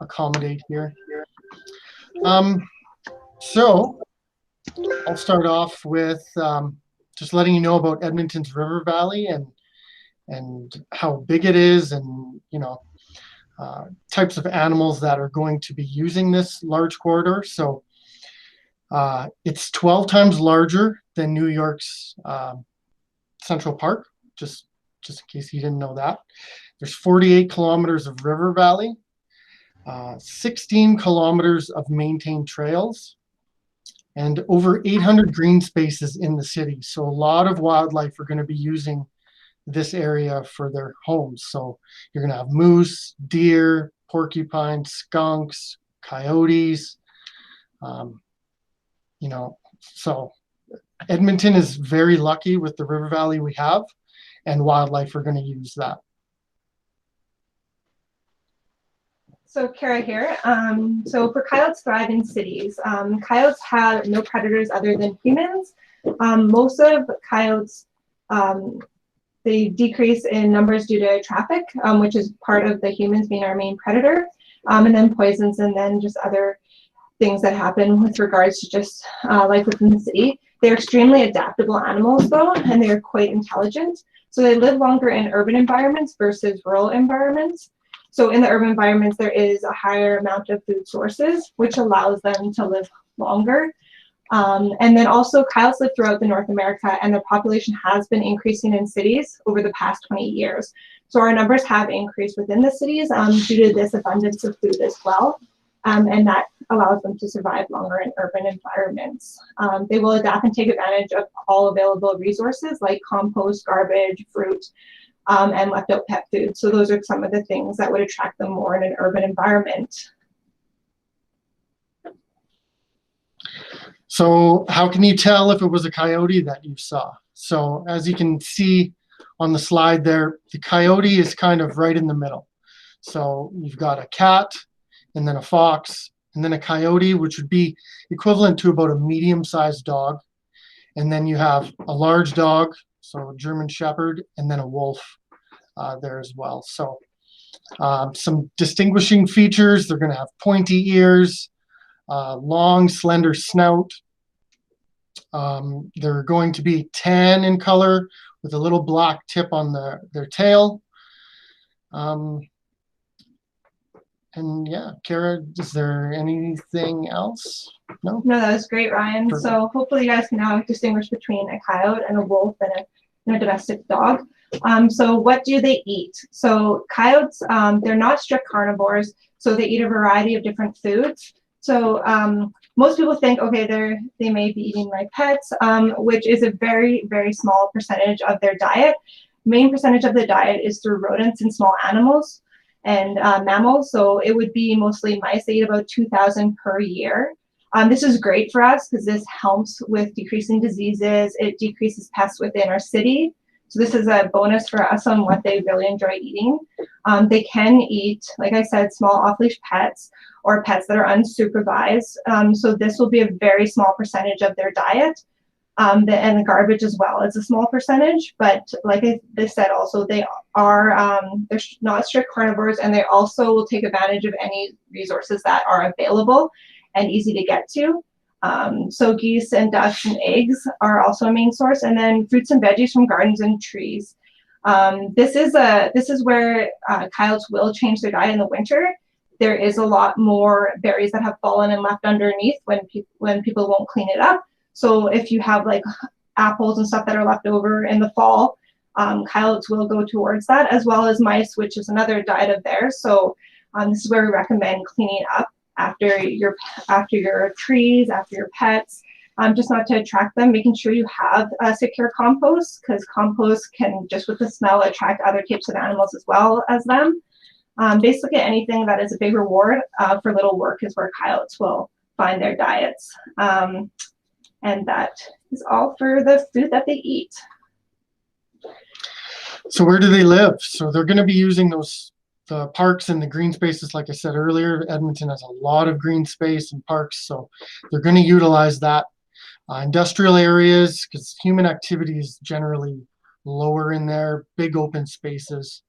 accommodate here. So I'll start off with just letting you know about Edmonton's River Valley and how big it is, and types of animals that are going to be using this large corridor. So it's 12 times larger than New York's Central Park, just in case you didn't know that. There's 48 kilometers of river valley, 16 kilometers of maintained trails, and over 800 green spaces in the city. So a lot of wildlife are going to be using this area for their homes. So you're going to have moose, deer, porcupine, skunks, coyotes. So Edmonton is very lucky with the river valley we have, and wildlife are going to use that. So Kara here. So for coyotes thrive in cities. Coyotes have no predators other than humans. Most of coyotes, they decrease in numbers due to traffic, which is part of the humans being our main predator, and then poisons, and then just other things that happen with regards to just life within the city. They're extremely adaptable animals though, and they're quite intelligent. So they live longer in urban environments versus rural environments. So in the urban environments, there is a higher amount of food sources, which allows them to live longer. And then also coyotes live throughout the North America, and their population has been increasing in cities over the past 20 years. So our numbers have increased within the cities due to this abundance of food as well. And that allows them to survive longer in urban environments. They will adapt and take advantage of all available resources like compost, garbage, fruit, and left out pet food. So those are some of the things that would attract them more in an urban environment. So how can you tell if it was a coyote that you saw? So as you can see on the slide there, the coyote is kind of right in the middle. So you've got a cat, and then a fox, and then a coyote, which would be equivalent to about a medium-sized dog. And then you have a large dog, so a German Shepherd, and then a wolf there as well. So some distinguishing features: they're going to have pointy ears, long, slender snout. They're going to be tan in color with a little black tip on their tail. And yeah, Kara, is there anything else? No? No, that was great, Ryan. Perfect. So hopefully you guys can now distinguish between a coyote and a wolf and a domestic dog. So what do they eat? So coyotes, they're not strict carnivores, so they eat a variety of different foods. So most people think, okay, they may be eating like pets, which is a very, very small percentage of their diet. Main percentage of the diet is through rodents and small animals and mammals. So it would be mostly mice. They eat about 2,000 per year. This is great for us because this helps with decreasing diseases. It decreases pests within our city. So this is a bonus for us on what they really enjoy eating. They can eat, like I said, small off-leash pets or pets that are unsupervised. So this will be a very small percentage of their diet. And the garbage as well is a small percentage, but like I said, also they are they're not strict carnivores, and they also will take advantage of any resources that are available and easy to get to. So geese and ducks and eggs are also a main source, and then fruits and veggies from gardens and trees. This is where coyotes will change their diet in the winter. There is a lot more berries that have fallen and left underneath when people won't clean it up. So if you have like apples and stuff that are left over in the fall, coyotes will go towards that, as well as mice, which is another diet of theirs. So this is where we recommend cleaning up after your trees, after your pets, just not to attract them, making sure you have a secure compost, because compost can, just with the smell, attract other types of animals as well as them. Basically anything that is a big reward for little work is where coyotes will find their diets. And that is all for the food that they eat. So where do they live? So they're going to be using the parks and the green spaces. Like I said earlier, Edmonton has a lot of green space and parks, so they're going to utilize that. Industrial areas, because human activity is generally lower in there, big open spaces.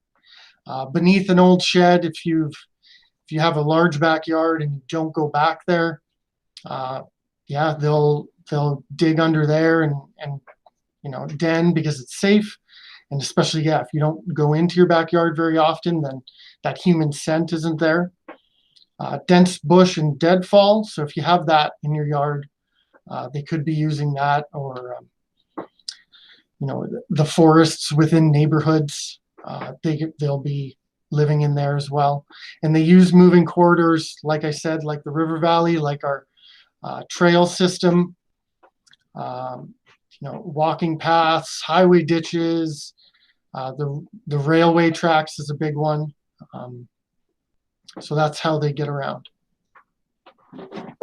Beneath an old shed, if you've if you have a large backyard and you don't go back there, yeah, they'll dig under there and den because it's safe. And especially, yeah, if you don't go into your backyard very often, then that human scent isn't there. Dense bush and deadfall. So if you have that in your yard, they could be using that, or the forests within neighborhoods. They'll be living in there as well. And they use moving corridors, like I said, like the river valley, like our trail system, walking paths, highway ditches, the railway tracks is a big one. So that's how they get around.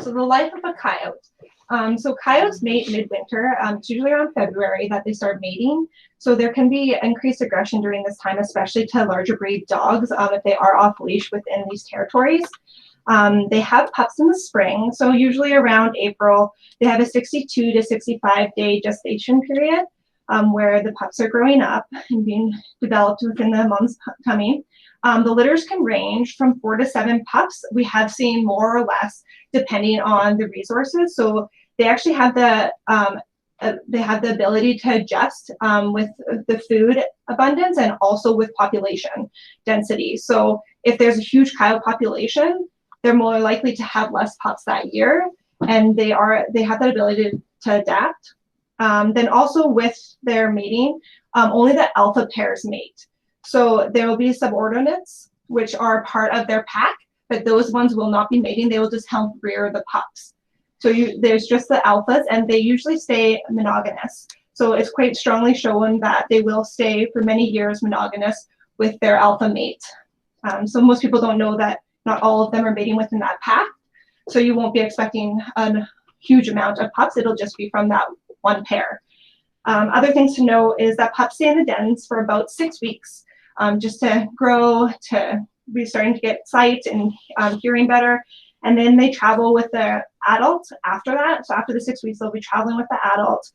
So the life of a coyote. So coyotes mate midwinter. It's usually around February that they start mating. So there can be increased aggression during this time, especially to larger breed dogs if they are off leash within these territories. They have pups in the spring. So usually around April, they have a 62 to 65 day gestation period where the pups are growing up and being developed within the mom's tummy. The litters can range from 4 to 7 pups. We have seen more or less depending on the resources. So they actually have the ability to adjust with the food abundance and also with population density. So if there's a huge coyote population, they're more likely to have less pups that year, and they have that ability to adapt. Then also with their mating, only the alpha pairs mate. So there will be subordinates, which are part of their pack, but those ones will not be mating. They will just help rear the pups. So there's just the alphas, and they usually stay monogamous. So it's quite strongly shown that they will stay for many years monogamous with their alpha mate. So most people don't know that not all of them are mating within that pack. So you won't be expecting a huge amount of pups. It'll just be from that one pair. Other things to know is that pups stay in the dens for about 6 weeks, just to grow, to be starting to get sight and hearing better. And then they travel with the adult after that. So after the 6 weeks, they'll be traveling with the adult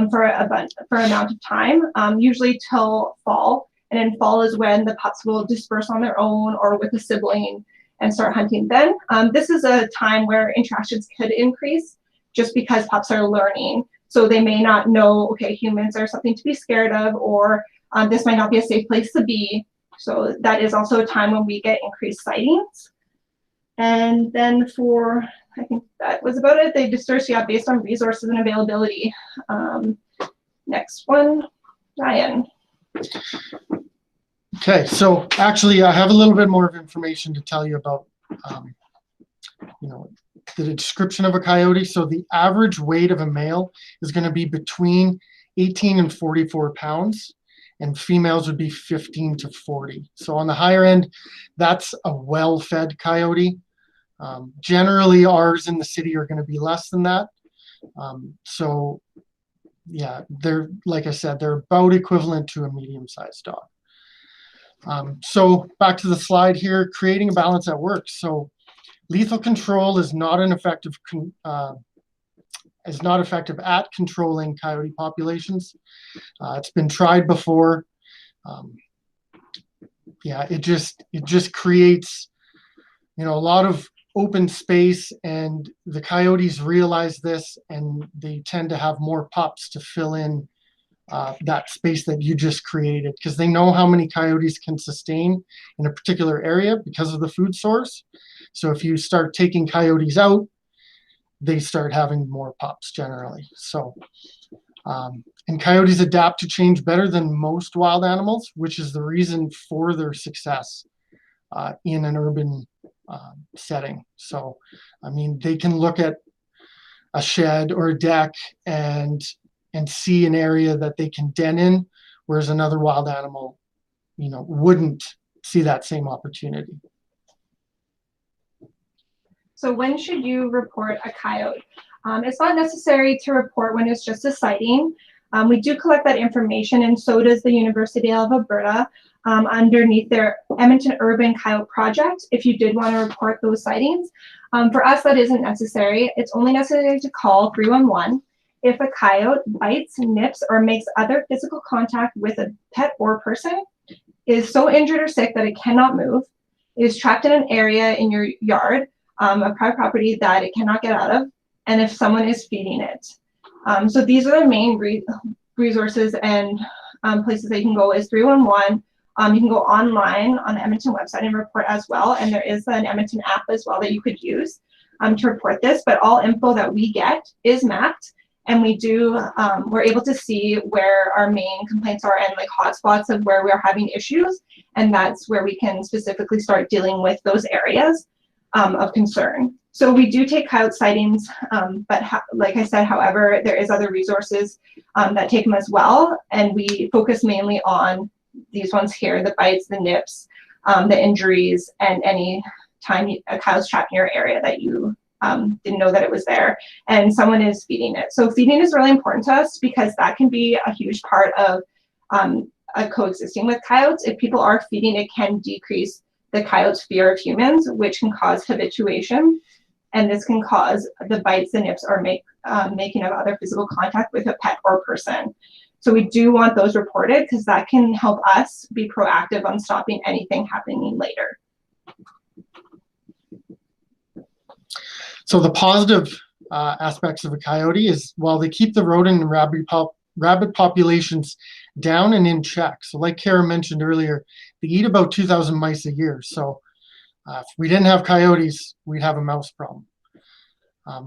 for an amount of time, usually till fall. And in fall is when the pups will disperse on their own or with a sibling and start hunting then. This is a time where interactions could increase just because pups are learning. So they may not know, okay, humans are something to be scared of, or this might not be a safe place to be. So that is also a time when we get increased sightings. And then I think that was about it. They disperse, yeah, based on resources and availability. Next one, Ryan. Okay, so actually I have a little bit more of information to tell you about, the description of a coyote. So the average weight of a male is going to be between 18 and 44 pounds, and females would be 15 to 40. So on the higher end, that's a well-fed coyote. Generally, ours in the city are going to be less than that. So yeah, like I said, they're about equivalent to a medium-sized dog. So back to the slide here, creating a balance at work. So lethal control is not effective at controlling coyote populations. It's been tried before. Yeah, it just creates a lot of open space, and the coyotes realize this, and they tend to have more pups to fill in that space that you just created, because they know how many coyotes can sustain in a particular area because of the food source. So if you start taking coyotes out, they start having more pups generally. So, and coyotes adapt to change better than most wild animals, which is the reason for their success in an urban setting. So, I mean, they can look at a shed or a deck and see an area that they can den in, whereas another wild animal, wouldn't see that same opportunity. So when should you report a coyote? It's not necessary to report when it's just a sighting. We do collect that information, and so does the University of Alberta underneath their Edmonton Urban Coyote Project, if you did want to report those sightings. For us, that isn't necessary. It's only necessary to call 311 if a coyote bites, nips, or makes other physical contact with a pet or person, is so injured or sick that it cannot move, It is trapped in an area in your yard, a private property that it cannot get out of, and if someone is feeding it. So these are the main resources and places that you can go is 311. You can go online on the Edmonton website and report as well, and there is an Edmonton app as well that you could use to report this, but all info that we get is mapped, and we're able to see where our main complaints are and like hotspots of where we are having issues, and that's where we can specifically start dealing with those areas of concern. So we do take coyote sightings, but like I said, however, there is other resources that take them as well, and we focus mainly on these ones here, the bites, the nips, the injuries, and any time a coyote's trapped in your area that you didn't know that it was there and someone is feeding it. So feeding is really important to us because that can be a huge part of coexisting with coyotes. If people are feeding, it can decrease the coyote's fear of humans, which can cause habituation. And this can cause the bites, the nips, or making of other physical contact with a pet or person. So we do want those reported because that can help us be proactive on stopping anything happening later. So the positive aspects of a coyote is, while they keep the rodent and rabbit populations down and in check. So like Kara mentioned earlier, they eat about 2,000 mice a year. So if we didn't have coyotes, we'd have a mouse problem.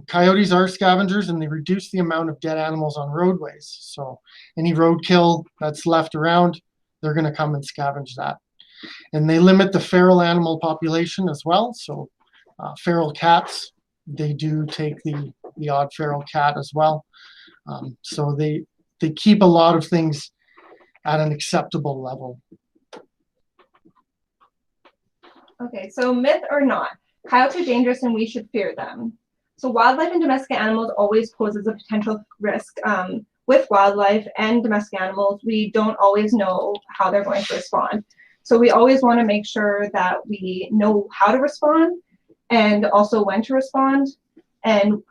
Coyotes are scavengers, and they reduce the amount of dead animals on roadways. So any roadkill that's left around, they're going to come and scavenge that. And they limit the feral animal population as well. So feral cats, they do take the odd feral cat as well. So they keep a lot of things at an acceptable level. Okay, so myth or not, coyotes are dangerous and we should fear them. So wildlife and domestic animals always poses a potential risk. With wildlife and domestic animals, we don't always know how they're going to respond. So we always want to make sure that we know how to respond and also when to respond, and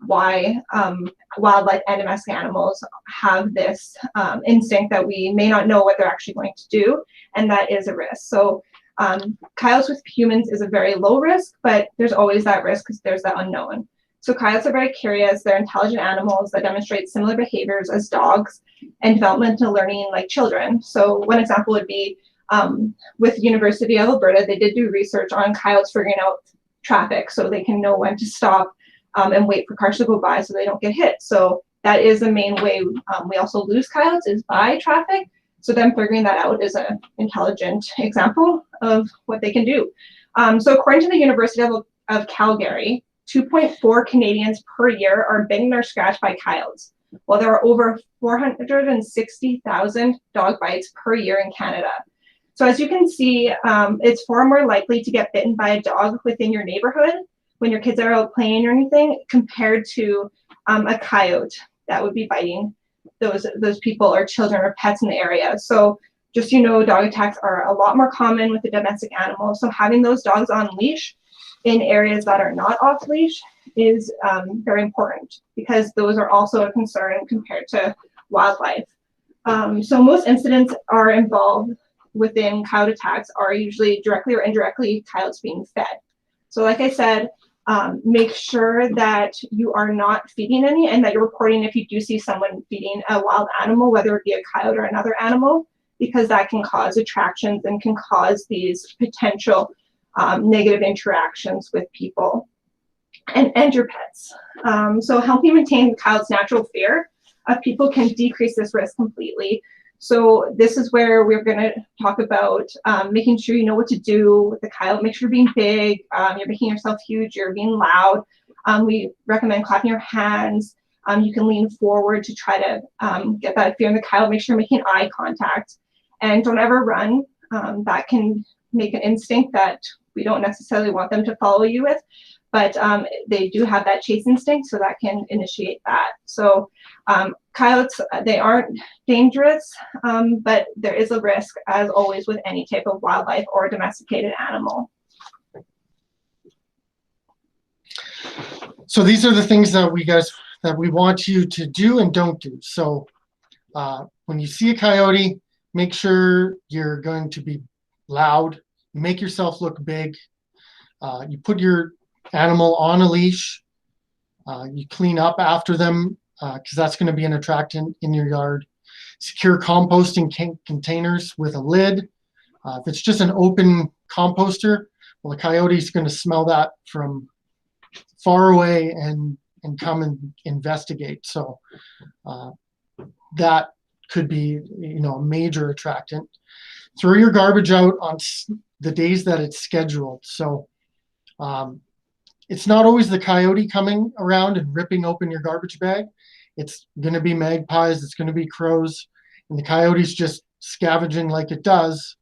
why wildlife and domestic animals have this instinct that we may not know what they're actually going to do, and that is a risk. So coyotes with humans is a very low risk, but there's always that risk because there's that unknown. So coyotes are very curious. They're intelligent animals that demonstrate similar behaviors as dogs and developmental learning like children. So one example would be with University of Alberta, they did do research on coyotes figuring out traffic so they can know when to stop and wait for cars to go by so they don't get hit. So that is the main way we also lose coyotes is by traffic. So them figuring that out is an intelligent example of what they can do. So according to the University of Calgary, 2.4 Canadians per year are bitten or scratched by coyotes, while there are over 460,000 dog bites per year in Canada. So as you can see, it's far more likely to get bitten by a dog within your neighborhood when your kids are out playing or anything compared to a coyote that would be biting those people or children or pets in the area. So just, dog attacks are a lot more common with the domestic animals. So having those dogs on leash in areas that are not off leash is very important because those are also a concern compared to wildlife. So most incidents are involved within coyote attacks are usually directly or indirectly coyotes being fed. So like I said, make sure that you are not feeding any and that you're reporting if you do see someone feeding a wild animal, whether it be a coyote or another animal, because that can cause attractions and can cause these potential negative interactions with people and your pets. So helping maintain the coyote's natural fear of people can decrease this risk completely. So this is where we're going to talk about making sure you know what to do with the coyote. Make sure you're being big, you're making yourself huge, you're being loud. We recommend clapping your hands. You can lean forward to try to get that fear in the coyote. Make sure you're making eye contact. And don't ever run. That can make an instinct that we don't necessarily want them to follow you with. But they do have that chase instinct, so that can initiate that. So coyotes, they aren't dangerous, but there is a risk, as always, with any type of wildlife or domesticated animal. So these are the things that we want you to do and don't do. So when you see a coyote, make sure you're going to be loud, make yourself look big. You put your animal on a leash. You clean up after them because that's going to be an attractant in your yard. Secure composting containers with a lid. If it's just an open composter, well, the coyote's going to smell that from far away and come and investigate. So that could be, a major attractant. Throw your garbage out on the days that it's scheduled. So it's not always the coyote coming around and ripping open your garbage bag. It's going to be magpies, it's going to be crows, and the coyote's just scavenging like it does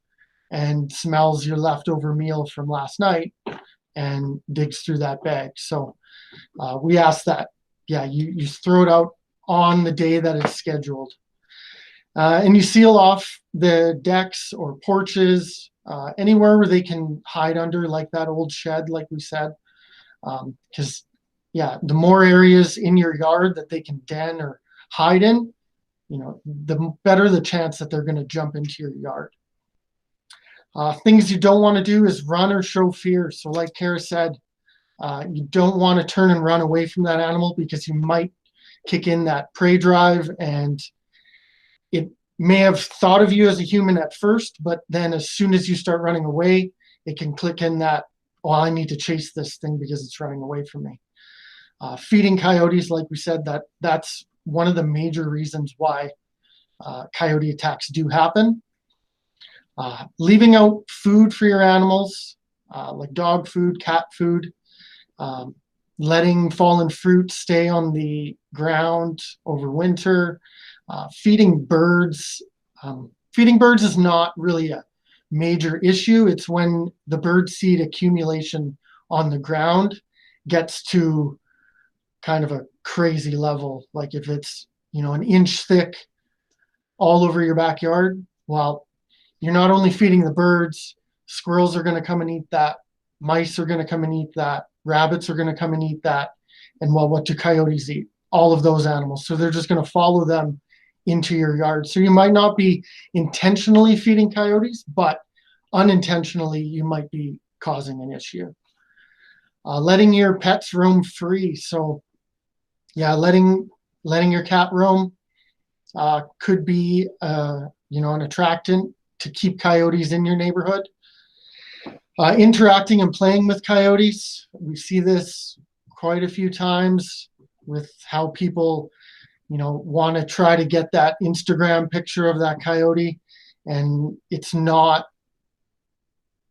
and smells your leftover meal from last night and digs through that bag. So we ask that, you throw it out on the day that it's scheduled. And you seal off the decks or porches, anywhere where they can hide under, like that old shed, like we said. Because the more areas in your yard that they can den or hide in, the better the chance that they're going to jump into your yard. Things you don't want to do is run or show fear. So like Kara said, you don't want to turn and run away from that animal because you might kick in that prey drive, and it may have thought of you as a human at first, but then as soon as you start running away, it can click in that, I need to chase this thing because it's running away from me. Feeding coyotes, like we said, that's one of the major reasons why coyote attacks do happen. Leaving out food for your animals, like dog food, cat food, letting fallen fruit stay on the ground over winter, feeding birds. Feeding birds is not really a major issue. It's when the bird seed accumulation on the ground gets to kind of a crazy level. Like if it's, an inch thick all over your backyard, well, you're not only feeding the birds, squirrels are going to come and eat that, mice are going to come and eat that, rabbits are going to come and eat that. And well, what do coyotes eat? All of those animals. So they're just going to follow them into your yard. So you might not be intentionally feeding coyotes, but unintentionally you might be causing an issue. Letting your pets roam free. So letting your cat roam could be an attractant to keep coyotes in your neighborhood. Interacting and playing with coyotes. We see this quite a few times with how people want to try to get that Instagram picture of that coyote, and it's not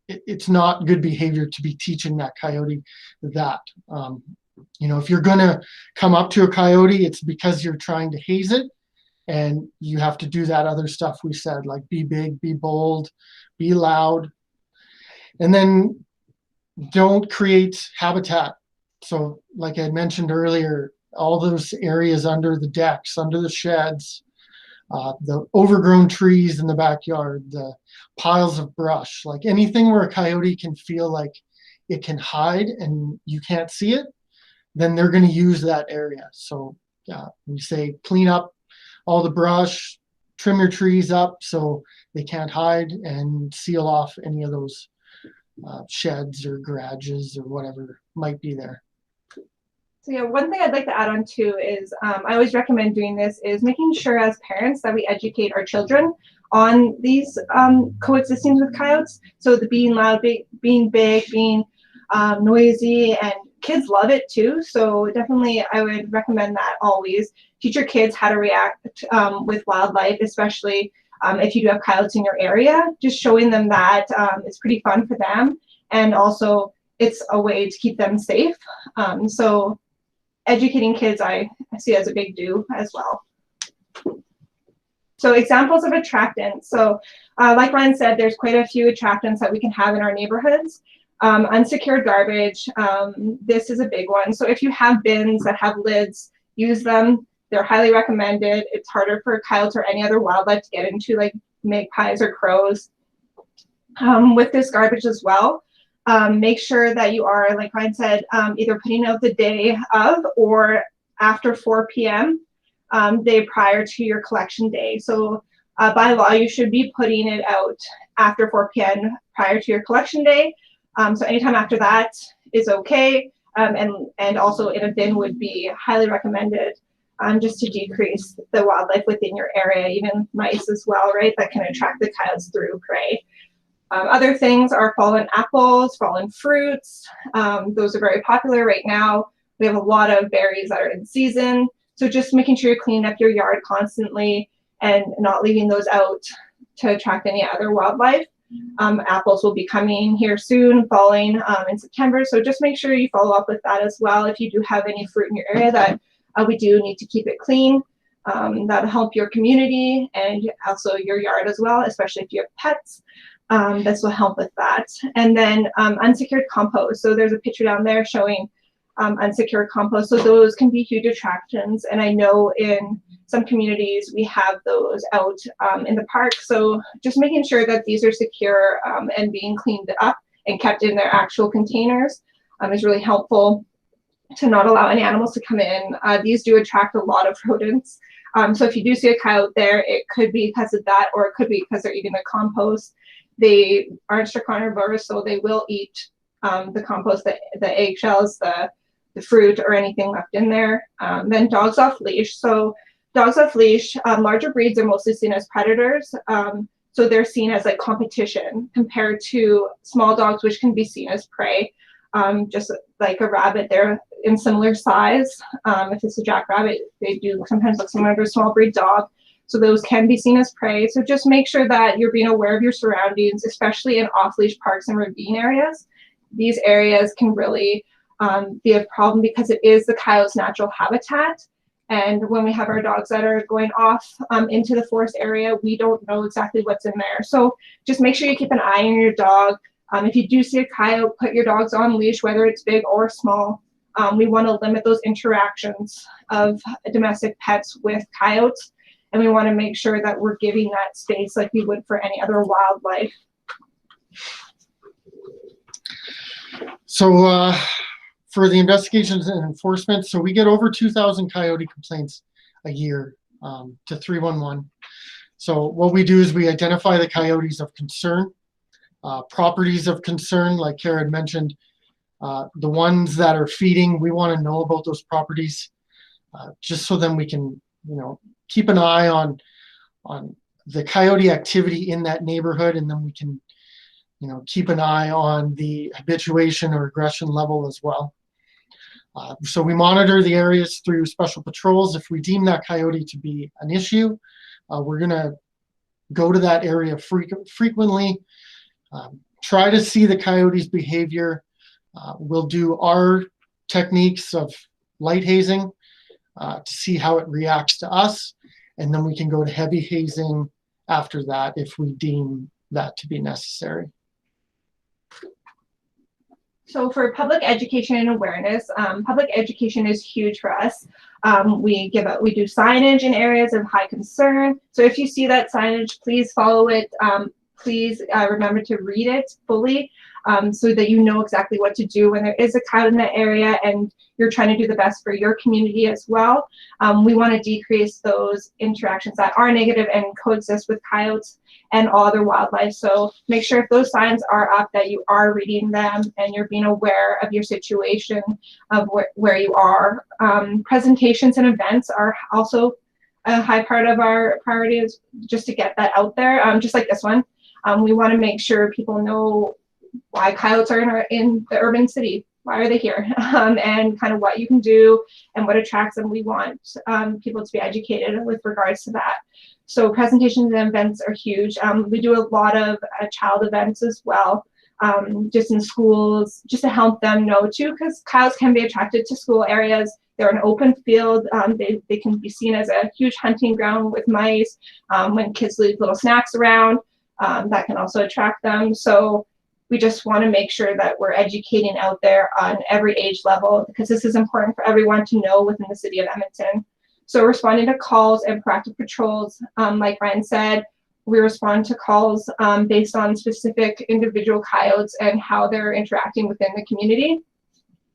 good behavior to be teaching that coyote that. If you're going to come up to a coyote, it's because you're trying to haze it, and you have to do that other stuff we said, like be big, be bold, be loud, and then don't create habitat. So like I mentioned earlier, all those areas under the decks, under the sheds, the overgrown trees in the backyard, the piles of brush, like anything where a coyote can feel like it can hide and you can't see it, then they're going to use that area. So we say clean up all the brush, trim your trees up so they can't hide, and seal off any of those sheds or garages or whatever might be there. So one thing I'd like to add on too is I always recommend doing this is making sure as parents that we educate our children on these coexisting with coyotes. So the being loud, being big, being noisy, and kids love it too. So definitely I would recommend that always. Teach your kids how to react with wildlife, especially if you do have coyotes in your area. Just showing them that it's pretty fun for them, and also it's a way to keep them safe. So educating kids I see as a big do as well. So examples of attractants. So like Ryan said, there's quite a few attractants that we can have in our neighborhoods. Unsecured garbage, this is a big one. So if you have bins that have lids, use them. They're highly recommended. It's harder for coyotes or any other wildlife to get into, like magpies or crows. With this garbage as well, make sure that you are, like Ryan said, either putting out the day of or after 4 p.m. Day prior to your collection day. So By law, you should be putting it out after 4 p.m. prior to your collection day. So anytime after that is okay. And also in a bin would be highly recommended, just to decrease the wildlife within your area, even mice as well, right? That can attract the coyotes through prey. Other things are fallen apples, fallen fruits. Those are very popular right now. We have a lot of berries that are in season. So just making sure you're cleaning up your yard constantly and not leaving those out to attract any other wildlife. Apples will be coming here soon, falling in September. So just make sure you follow up with that as well. If you do have any fruit in your area that we do need to keep it clean. That'll help your community and also your yard as well, especially if you have pets. This will help with that. And then unsecured compost. So there's a picture down there showing unsecured compost. So those can be huge attractions. And I know in some communities we have those out in the park. So just making sure that these are secure and being cleaned up and kept in their actual containers is really helpful to not allow any animals to come in. These do attract a lot of rodents. So if you do see a coyote there, it could be because of that, or it could be because they're eating the compost. They aren't strict carnivores, so they will eat the compost, the eggshells, the fruit, or anything left in there. Then dogs off leash. So dogs off leash, larger breeds are mostly seen as predators. So they're seen as like competition compared to small dogs, which can be seen as prey. Just like a rabbit, they're in similar size. If it's a jackrabbit, they do sometimes look similar to a small breed dog. So those can be seen as prey. So just make sure that you're being aware of your surroundings, especially in off-leash parks and ravine areas. These areas can really be a problem because it is the coyote's natural habitat. And when we have our dogs that are going off into the forest area, we don't know exactly what's in there. So just make sure you keep an eye on your dog. If you do see a coyote, put your dogs on leash, whether it's big or small. We want to limit those interactions of domestic pets with coyotes. And we want to make sure that we're giving that space like we would for any other wildlife. So for the investigations and enforcement, so we get over 2,000 coyote complaints a year to 311. So what we do is we identify the coyotes of concern, properties of concern, like Kara had mentioned, the ones that are feeding, we want to know about those properties, just so then we can, keep an eye on the coyote activity in that neighborhood, and then we can, keep an eye on the habituation or aggression level as well. So we monitor the areas through special patrols. If we deem that coyote to be an issue, we're going to go to that area frequently, try to see the coyote's behavior. We'll do our techniques of light hazing to see how it reacts to us, and then we can go to heavy hazing after that if we deem that to be necessary. So for public education and awareness, public education is huge for us. We do signage in areas of high concern. So if you see that signage, please follow it. Please remember to read it fully, so that you know exactly what to do when there is a coyote in that area and you're trying to do the best for your community as well. We want to decrease those interactions that are negative and coexist with coyotes and all other wildlife. So make sure if those signs are up that you are reading them and you're being aware of your situation, of where you are. Presentations and events are also a high part of our priorities, just to get that out there, just like this one. We want to make sure people know why coyotes are in the urban city. Why are they here? And kind of what you can do and what attracts them. We want people to be educated with regards to that. So presentations and events are huge. We do a lot of child events as well, just in schools, just to help them know too, because coyotes can be attracted to school areas. They're an open field. They can be seen as a huge hunting ground with mice. When kids leave little snacks around, that can also attract them. So we just want to make sure that we're educating out there on every age level, because this is important for everyone to know within the city of Edmonton. So responding to calls and proactive patrols, like Ryan said, we respond to calls based on specific individual coyotes and how they're interacting within the community.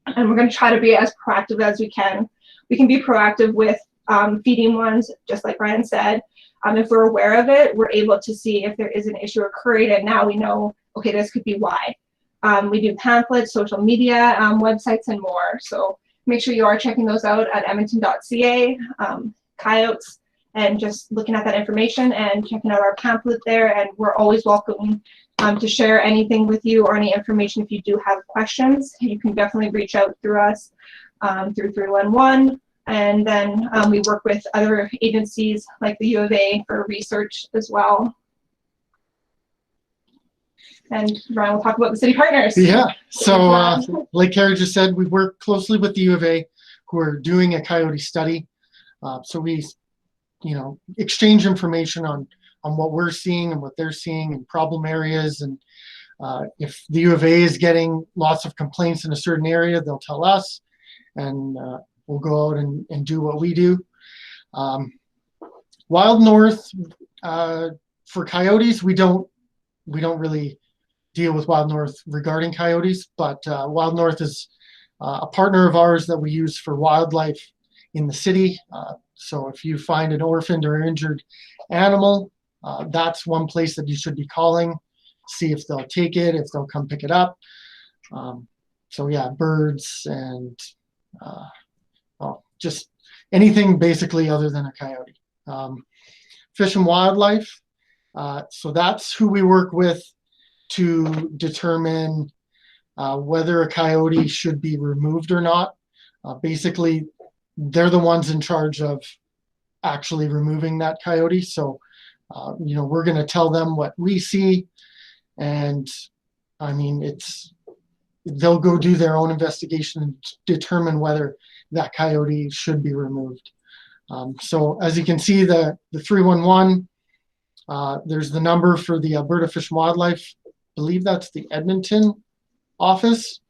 And we're going to try to be as proactive as we can. We can be proactive with feeding ones, just like Ryan said. If we're aware of it, we're able to see if there is an issue occurring, and now we know, okay, this could be why. We do pamphlets, social media, websites, and more. So make sure you are checking those out at edmonton.ca, Coyotes, and just looking at that information and checking out our pamphlet there. And we're always welcome to share anything with you or any information. If you do have questions, you can definitely reach out through us, through 311. And then we work with other agencies like the U of A for research as well. And Ryan will talk about the city partners. Yeah, so like Kara just said, we work closely with the U of A, who are doing a coyote study. So we, exchange information on what we're seeing and what they're seeing and problem areas. And if the U of A is getting lots of complaints in a certain area, they'll tell us, and we'll go out and do what we do. Wild North, for coyotes, we don't really deal with Wild North regarding coyotes, but Wild North is a partner of ours that we use for wildlife in the city. So if you find an orphaned or injured animal, that's one place that you should be calling, see if they'll take it, if they'll come pick it up. So yeah, birds and just anything basically other than a coyote. Fish and Wildlife, so that's who we work with to determine whether a coyote should be removed or not. Basically, they're the ones in charge of actually removing that coyote. So, we're going to tell them what we see, and I mean, they'll go do their own investigation and determine whether that coyote should be removed. So as you can see, the 311, there's the number for the Alberta Fish and Wildlife. I believe that's the Edmonton office.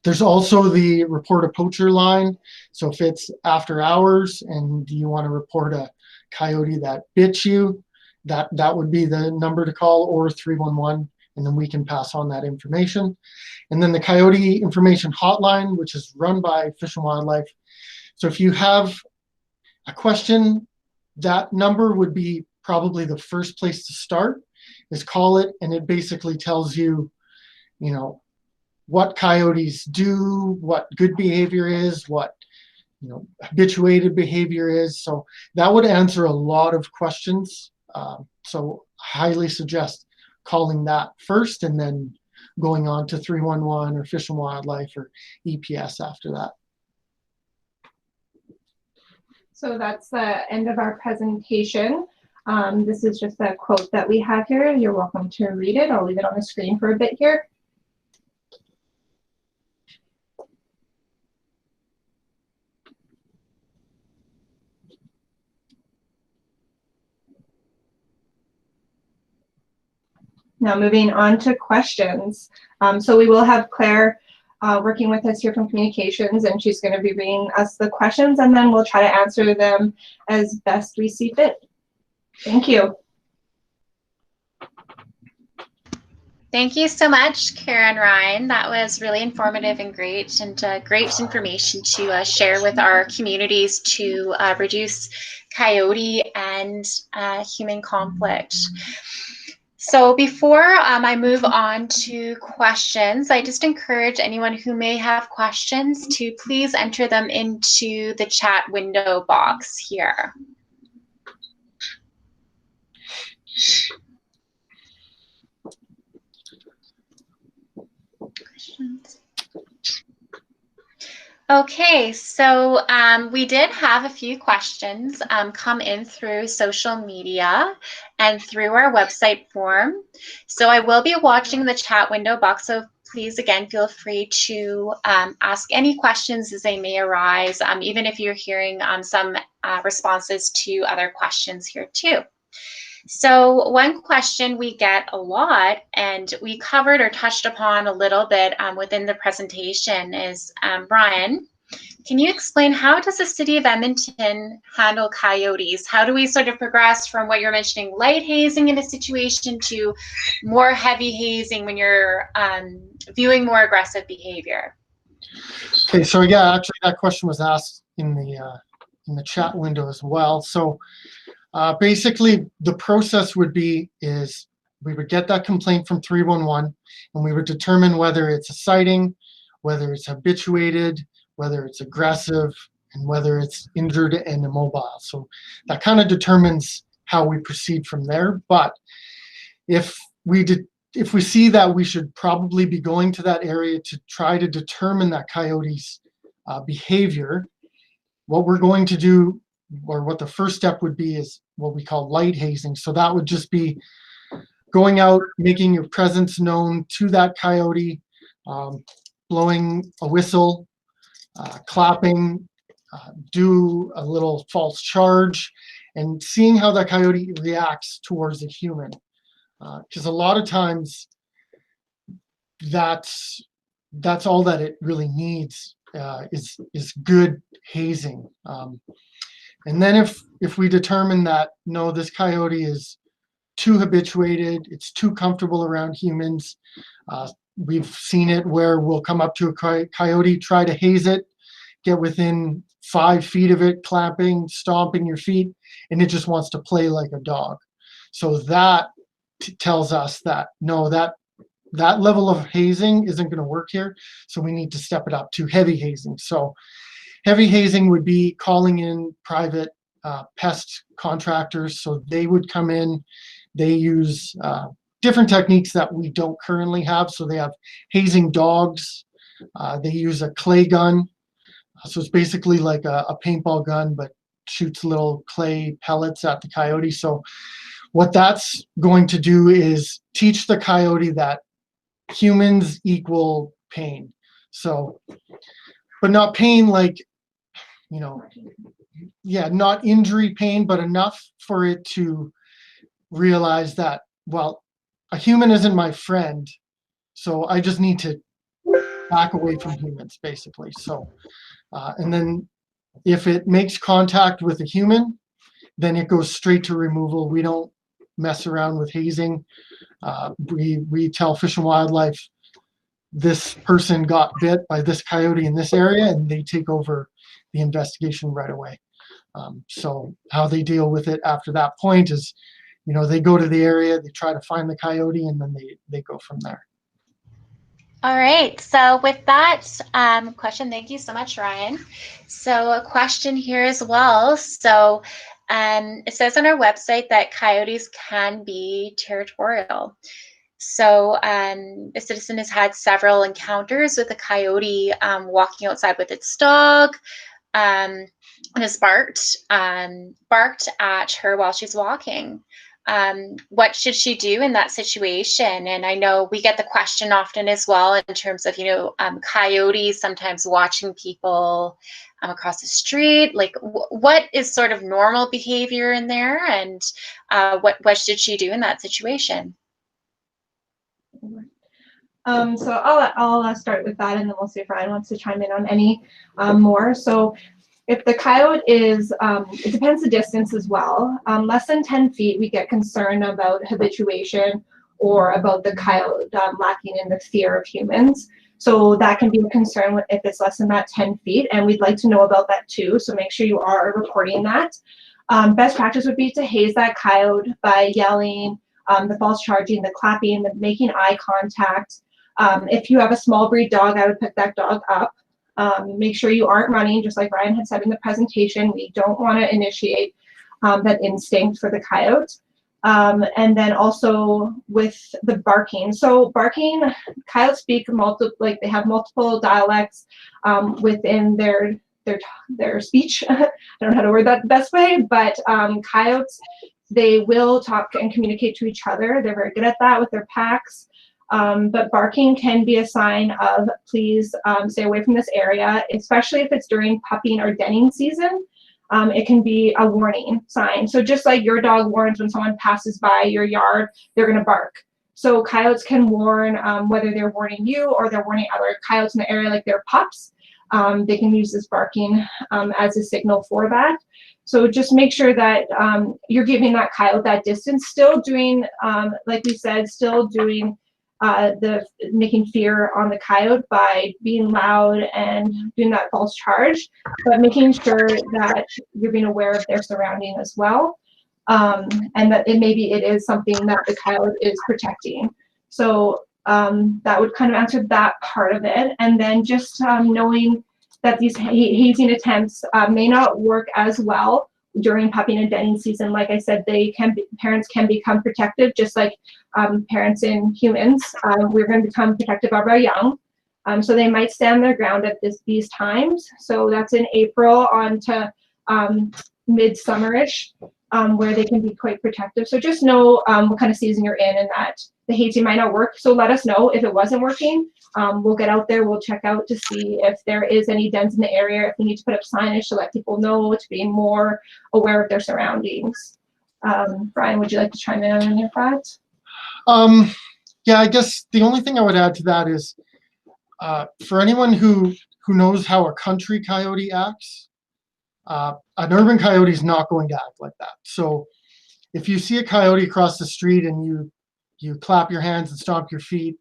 There's also the report a poacher line. So if it's after hours and you want to report a coyote that bit you, that would be the number to call, or 311, and then we can pass on that information. And then the Coyote Information Hotline, which is run by Fish and Wildlife. So if you have a question, that number would be probably the first place to start, is call it, and it basically tells you, what coyotes do, what good behavior is, what habituated behavior is. So that would answer a lot of questions. So highly suggest calling that first and then going on to 311 or Fish and Wildlife or EPS after that. So that's the end of our presentation. This is just a quote that we have here. You're welcome to read it. I'll leave it on the screen for a bit here. Now moving on to questions. So we will have Claire working with us here from communications, and she's going to be reading us the questions, and then we'll try to answer them as best we see fit. Thank you. Thank you so much, Kara and Ryan. That was really informative and great information to share with our communities to reduce coyote and human conflict. So before I move on to questions, I just encourage anyone who may have questions to please enter them into the chat window box here. Questions. Okay, so we did have a few questions come in through social media and through our website form. So I will be watching the chat window box, so please, again, feel free to ask any questions as they may arise, even if you're hearing some responses to other questions here too. So one question we get a lot, and we covered or touched upon a little bit within the presentation, is Brian, can you explain how does the city of Edmonton handle coyotes? How do we sort of progress from what you're mentioning, light hazing in a situation, to more heavy hazing when you're viewing more aggressive behavior? Okay, so yeah, actually that question was asked in the chat window as well. So Basically, the process would be is we would get that complaint from 311, and we would determine whether it's a sighting, whether it's habituated, whether it's aggressive, and whether it's injured and immobile. So that kind of determines how we proceed from there. But if we see that we should probably be going to that area to try to determine that coyote's behavior, what we're going to do, or what the first step would be, is what we call light hazing. So that would just be going out, making your presence known to that coyote, blowing a whistle, clapping, do a little false charge, and seeing how that coyote reacts towards a human. Because a lot of times that's all that it really needs, is good hazing. And then if we determine that no, this coyote is too habituated, it's too comfortable around humans, we've seen it where we'll come up to a coyote, try to haze it, get within 5 feet of it, clapping, stomping your feet, and it just wants to play like a dog. So that tells us that no, that level of hazing isn't going to work here. So we need to step it up to heavy hazing. So heavy hazing would be calling in private pest contractors. So they would come in. They use different techniques that we don't currently have. So they have hazing dogs. They use a clay gun. So it's basically like a paintball gun, but shoots little clay pellets at the coyote. So what that's going to do is teach the coyote that humans equal pain. So, but not pain like, not injury pain, but enough for it to realize that, well, a human isn't my friend, so I just need to back away from humans, basically. So, and then if it makes contact with a human, then it goes straight to removal. We don't mess around with hazing. We tell Fish and Wildlife, this person got bit by this coyote in this area, and they take over the investigation right away. So how they deal with it after that point is, they go to the area, they try to find the coyote, and then they go from there. All right, so with that question, thank you so much, Ryan. So a question here as well. So it says on our website that coyotes can be territorial. So a citizen has had several encounters with a coyote walking outside with its dog, and has barked at her while she's walking. What should she do in that situation? And I know we get the question often as well in terms of, coyotes sometimes watching people across the street. Like, what is sort of normal behavior in there, and what should she do in that situation? So I'll start with that, and then we'll see if Ryan wants to chime in on any more. So if the coyote is, it depends the distance as well. Less than 10 feet, we get concerned about habituation or about the coyote lacking in the fear of humans. So that can be a concern if it's less than that 10 feet, and we'd like to know about that too. So make sure you are reporting that. Best practice would be to haze that coyote by yelling, the false charging, the clapping, the making eye contact. If you have a small breed dog, I would pick that dog up. Make sure you aren't running, just like Ryan had said in the presentation. We don't want to initiate that instinct for the coyote. And then also with the barking. So barking, coyotes speak they have multiple dialects within their speech. I don't know how to word that the best way, but coyotes, they will talk and communicate to each other. They're very good at that with their packs. But barking can be a sign of, please stay away from this area, especially if it's during pupping or denning season. It can be a warning sign. So just like your dog warns when someone passes by your yard, they're going to bark. So coyotes can warn whether they're warning you or they're warning other coyotes in the area, like their pups. They can use this barking as a signal for that. So just make sure that you're giving that coyote that distance, still doing, like we said, still doing the making fear on the coyote by being loud and doing that false charge, but making sure that you're being aware of their surrounding as well. and that maybe it is something that the coyote is protecting. So that would kind of answer that part of it. And then just knowing that these hazing attempts may not work as well during pupping and denning season. Like I said, parents can become protective, just like parents in humans. We're going to become protective of our young. So they might stand their ground at these times. So that's in April on to midsummer-ish, where they can be quite protective. So just know what kind of season you're in and that the hazing might not work. So let us know if it wasn't working. We'll get out there, we'll check out to see if there is any dens in the area, if we need to put up signage to let people know, to be more aware of their surroundings. Brian, would you like to chime in on any of that? Yeah, I guess the only thing I would add to that is for anyone who knows how a country coyote acts, an urban coyote is not going to act like that. So if you see a coyote across the street and you clap your hands and stomp your feet,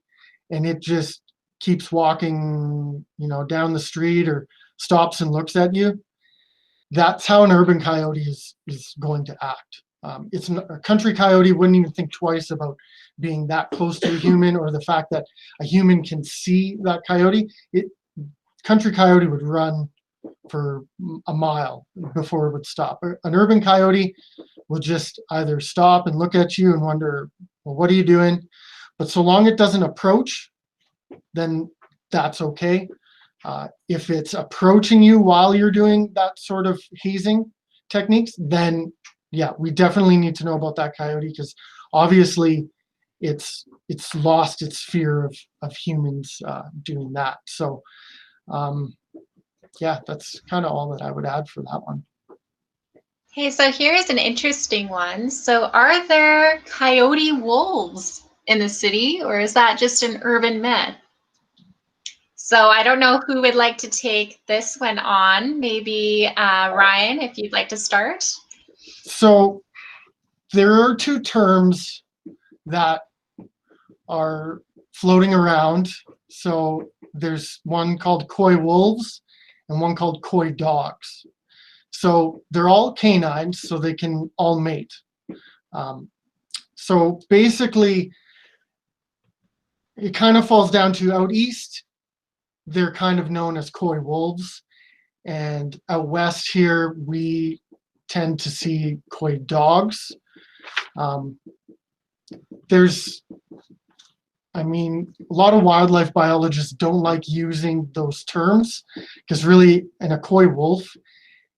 and it just keeps walking, down the street or stops and looks at you, that's how an urban coyote is going to act. A country coyote wouldn't even think twice about being that close to a human, or the fact that a human can see that coyote. Country coyote would run for a mile before it would stop. An urban coyote will just either stop and look at you and wonder, well, what are you doing? But so long it doesn't approach, then that's okay. If it's approaching you while you're doing that sort of hazing techniques, then yeah, we definitely need to know about that coyote, because obviously it's lost its fear of humans doing that. So yeah, that's kind of all that I would add for that one. Okay, so here's an interesting one. So are there coyote wolves in the city, or is that just an urban myth? So I don't know who would like to take this one on. Maybe Ryan, if you'd like to start. So there are two terms that are floating around. So there's one called coy wolves and one called coy dogs. So they're all canines, so they can all mate. So basically, it kind of falls down to out east, they're kind of known as coy wolves. And out west here, we tend to see coy dogs. A lot of wildlife biologists don't like using those terms, because really, in a coy wolf,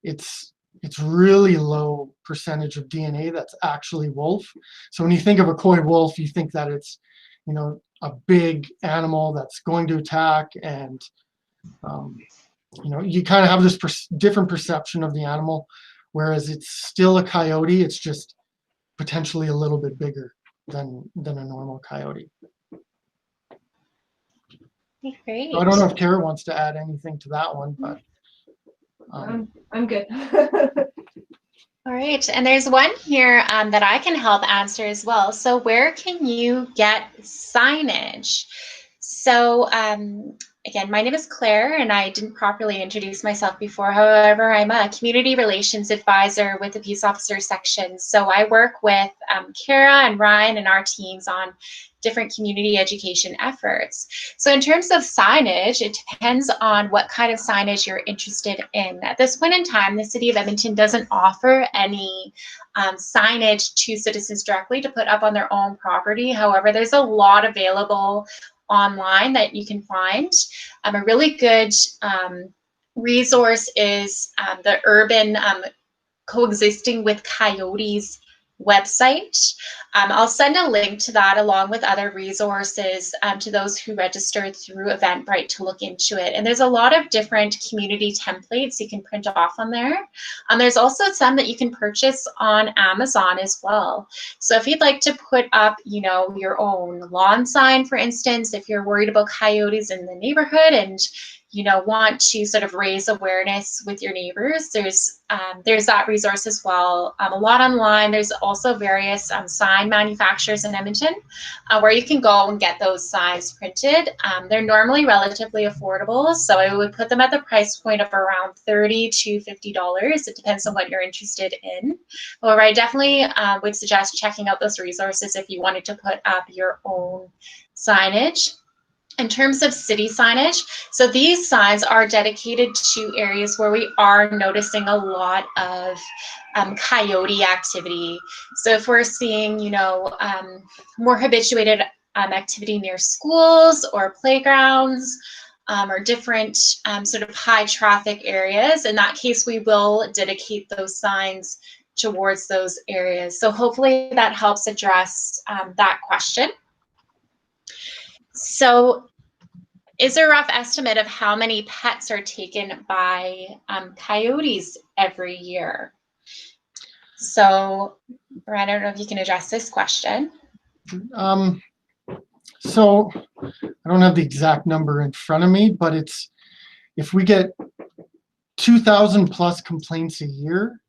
it's really low percentage of DNA that's actually wolf. So when you think of a coy wolf, you think that it's, a big animal that's going to attack, and you kind of have this different perception of the animal, whereas it's still a coyote. It's just potentially a little bit bigger than a normal coyote. Great. So I don't know if Kara wants to add anything to that one, but I'm good. All right, and there's one here that I can help answer as well. So where can you get signage? So again, my name is Claire, and I didn't properly introduce myself before. However, I'm a community relations advisor with the Peace Officer section. So I work with Kara and Ryan and our teams on different community education efforts. So in terms of signage, it depends on what kind of signage you're interested in. At this point in time, the City of Edmonton doesn't offer any signage to citizens directly to put up on their own property. However, there's a lot available online that you can find. A really good resource is the Urban Coexisting with Coyotes website. I'll send a link to that along with other resources to those who registered through Eventbrite to look into it. And there's a lot of different community templates you can print off on there. There's also some that you can purchase on Amazon as well. So if you'd like to put up, your own lawn sign, for instance, if you're worried about coyotes in the neighborhood and want to sort of raise awareness with your neighbors, there's that resource as well. A lot online. There's also various sign manufacturers in Edmonton where you can go and get those signs printed. They're normally relatively affordable, so I would put them at the price point of around $30 to $50. It depends on what you're interested in. However, I definitely would suggest checking out those resources if you wanted to put up your own signage. In terms of city signage, so these signs are dedicated to areas where we are noticing a lot of coyote activity. So if we're seeing, more habituated activity near schools or playgrounds, or different sort of high traffic areas, in that case, we will dedicate those signs towards those areas. So hopefully that helps address that question. So is there a rough estimate of how many pets are taken by coyotes every year? So, Brian, I don't know if you can address this question. So I don't have the exact number in front of me, but if we get 2,000 plus complaints a year,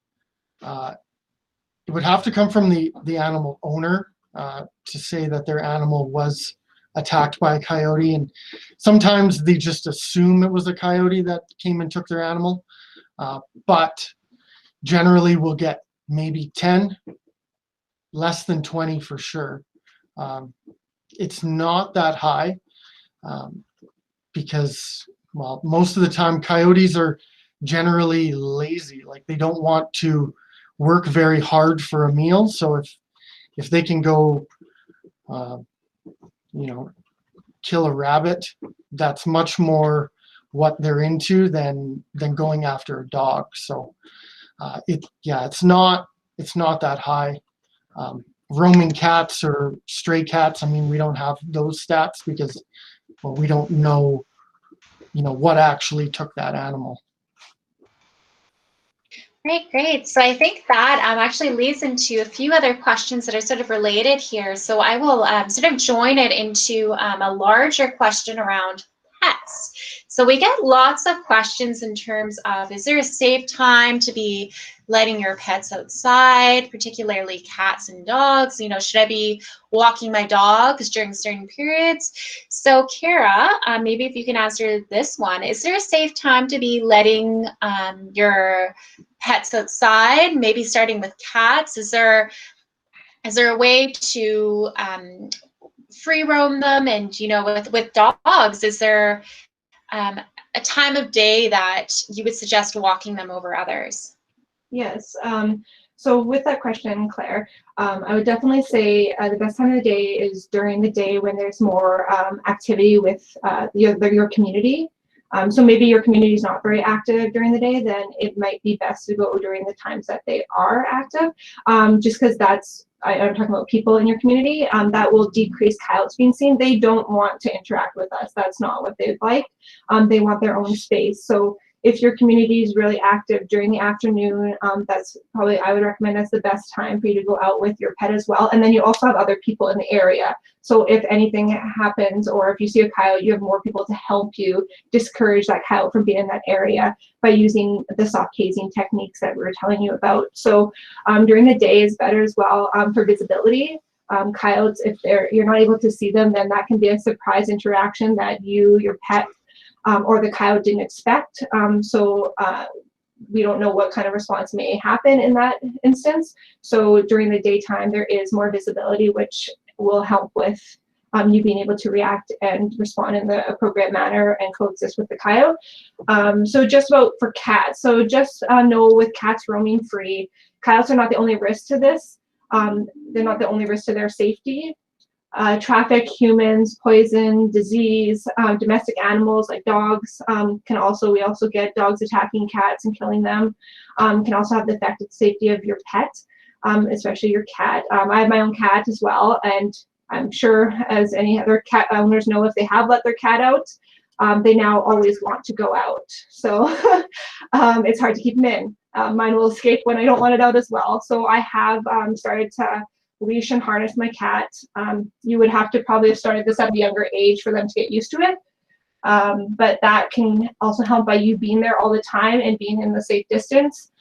it would have to come from the animal owner to say that their animal was attacked by a coyote, and sometimes they just assume it was a coyote that came and took their animal, but generally we'll get maybe 10, less than 20 for sure. It's not that high because, well, most of the time coyotes are generally lazy, like they don't want to work very hard for a meal. So if they can go kill a rabbit, that's much more what they're into than going after a dog. So it's not that high. Roaming cats or stray cats, I mean, we don't have those stats because, well, we don't know what actually took that animal. Great. So I think that actually leads into a few other questions that are sort of related here. So I will sort of join it into a larger question around pets. So we get lots of questions in terms of, is there a safe time to be letting your pets outside, particularly cats and dogs? Should I be walking my dogs during certain periods? So Kara, maybe if you can answer this one, is there a safe time to be letting your pets outside, maybe starting with cats? Is there a way to free roam them? And with dogs, is there a time of day that you would suggest walking them over others? Yes. So with that question, Claire, I would definitely say the best time of the day is during the day when there's more activity with your community. So maybe your community is not very active during the day, then it might be best to go during the times that they are active, just because I'm talking about people in your community, that will decrease coyotes being seen. They don't want to interact with us. That's not what they'd like. They want their own space. So if your community is really active during the afternoon, that's probably, I would recommend that's the best time for you to go out with your pet as well. And then you also have other people in the area. So if anything happens, or if you see a coyote, you have more people to help you discourage that coyote from being in that area by using the soft casing techniques that we were telling you about. So during the day is better as well for visibility. Coyotes, if you're not able to see them, then that can be a surprise interaction that you, your pet, or the coyote didn't expect. So we don't know what kind of response may happen in that instance. So during the daytime, there is more visibility, which will help with you being able to react and respond in the appropriate manner and coexist with the coyote. So just about for cats. So just know with cats roaming free, coyotes are not the only risk to this. They're not the only risk to their safety. Traffic, humans, poison, disease, domestic animals like dogs we also get dogs attacking cats and killing them, can also have the affected safety of your pet, especially your cat. I have my own cat as well, and I'm sure as any other cat owners know, if they have let their cat out, they now always want to go out. So it's hard to keep them in. Mine will escape when I don't want it out as well. So I have started to leash and harness my cat. You would have to probably have started this at a younger age for them to get used to it. But that can also help by you being there all the time and being in the safe distance.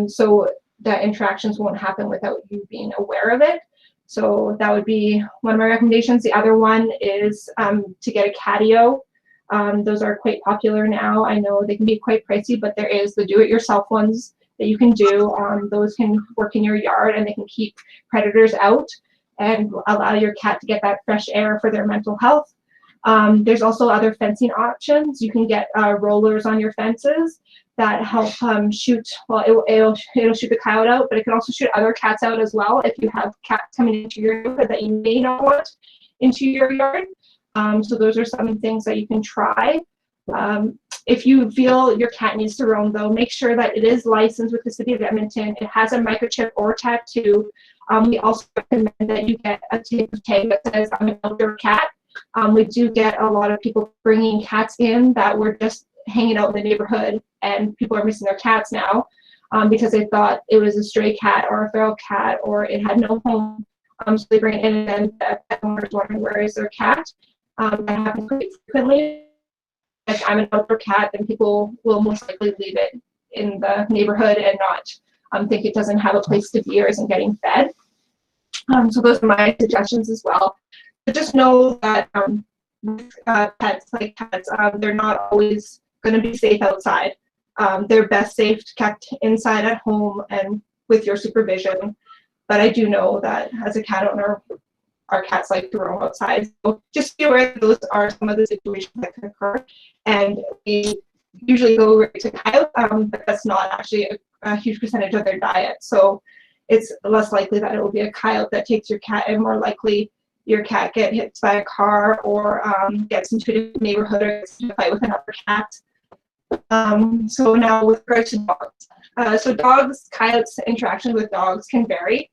So that interactions won't happen without you being aware of it. So that would be one of my recommendations. The other one is to get a catio. Those are quite popular now. I know they can be quite pricey, but there is the do-it-yourself ones that you can do. Those can work in your yard and they can keep predators out and allow your cat to get that fresh air for their mental health. There's also other fencing options. You can get rollers on your fences that help shoot, well, it'll shoot the coyote out, but it can also shoot other cats out as well if you have cats coming into your yard that you may not want into your yard. So those are some things that you can try. If you feel your cat needs to roam, though, make sure that it is licensed with the City of Edmonton. It has a microchip or tattoo. We also recommend that you get a tag that says, I'm an outdoor cat. We do get a lot of people bringing cats in that were just hanging out in the neighborhood, and people are missing their cats now because they thought it was a stray cat or a feral cat or it had no home. So they bring it in, and then the pet owner is wondering where is their cat. That happens quite frequently. If I'm an outdoor cat, then people will most likely leave it in the neighborhood and not think it doesn't have a place to be or isn't getting fed. So those are my suggestions as well. But just know that pets like cats, they're not always going to be safe outside. They're best safe kept inside at home and with your supervision. But I do know that as a cat owner, our cats like to roam outside. So just be aware that those are some of the situations that can occur. And we usually go right to coyote, but that's not actually a huge percentage of their diet. So it's less likely that it will be a coyote that takes your cat, and more likely your cat get hit by a car or gets into a neighborhood or gets into a fight with another cat. So now with regard to dogs. So dogs, coyotes' interactions with dogs can vary.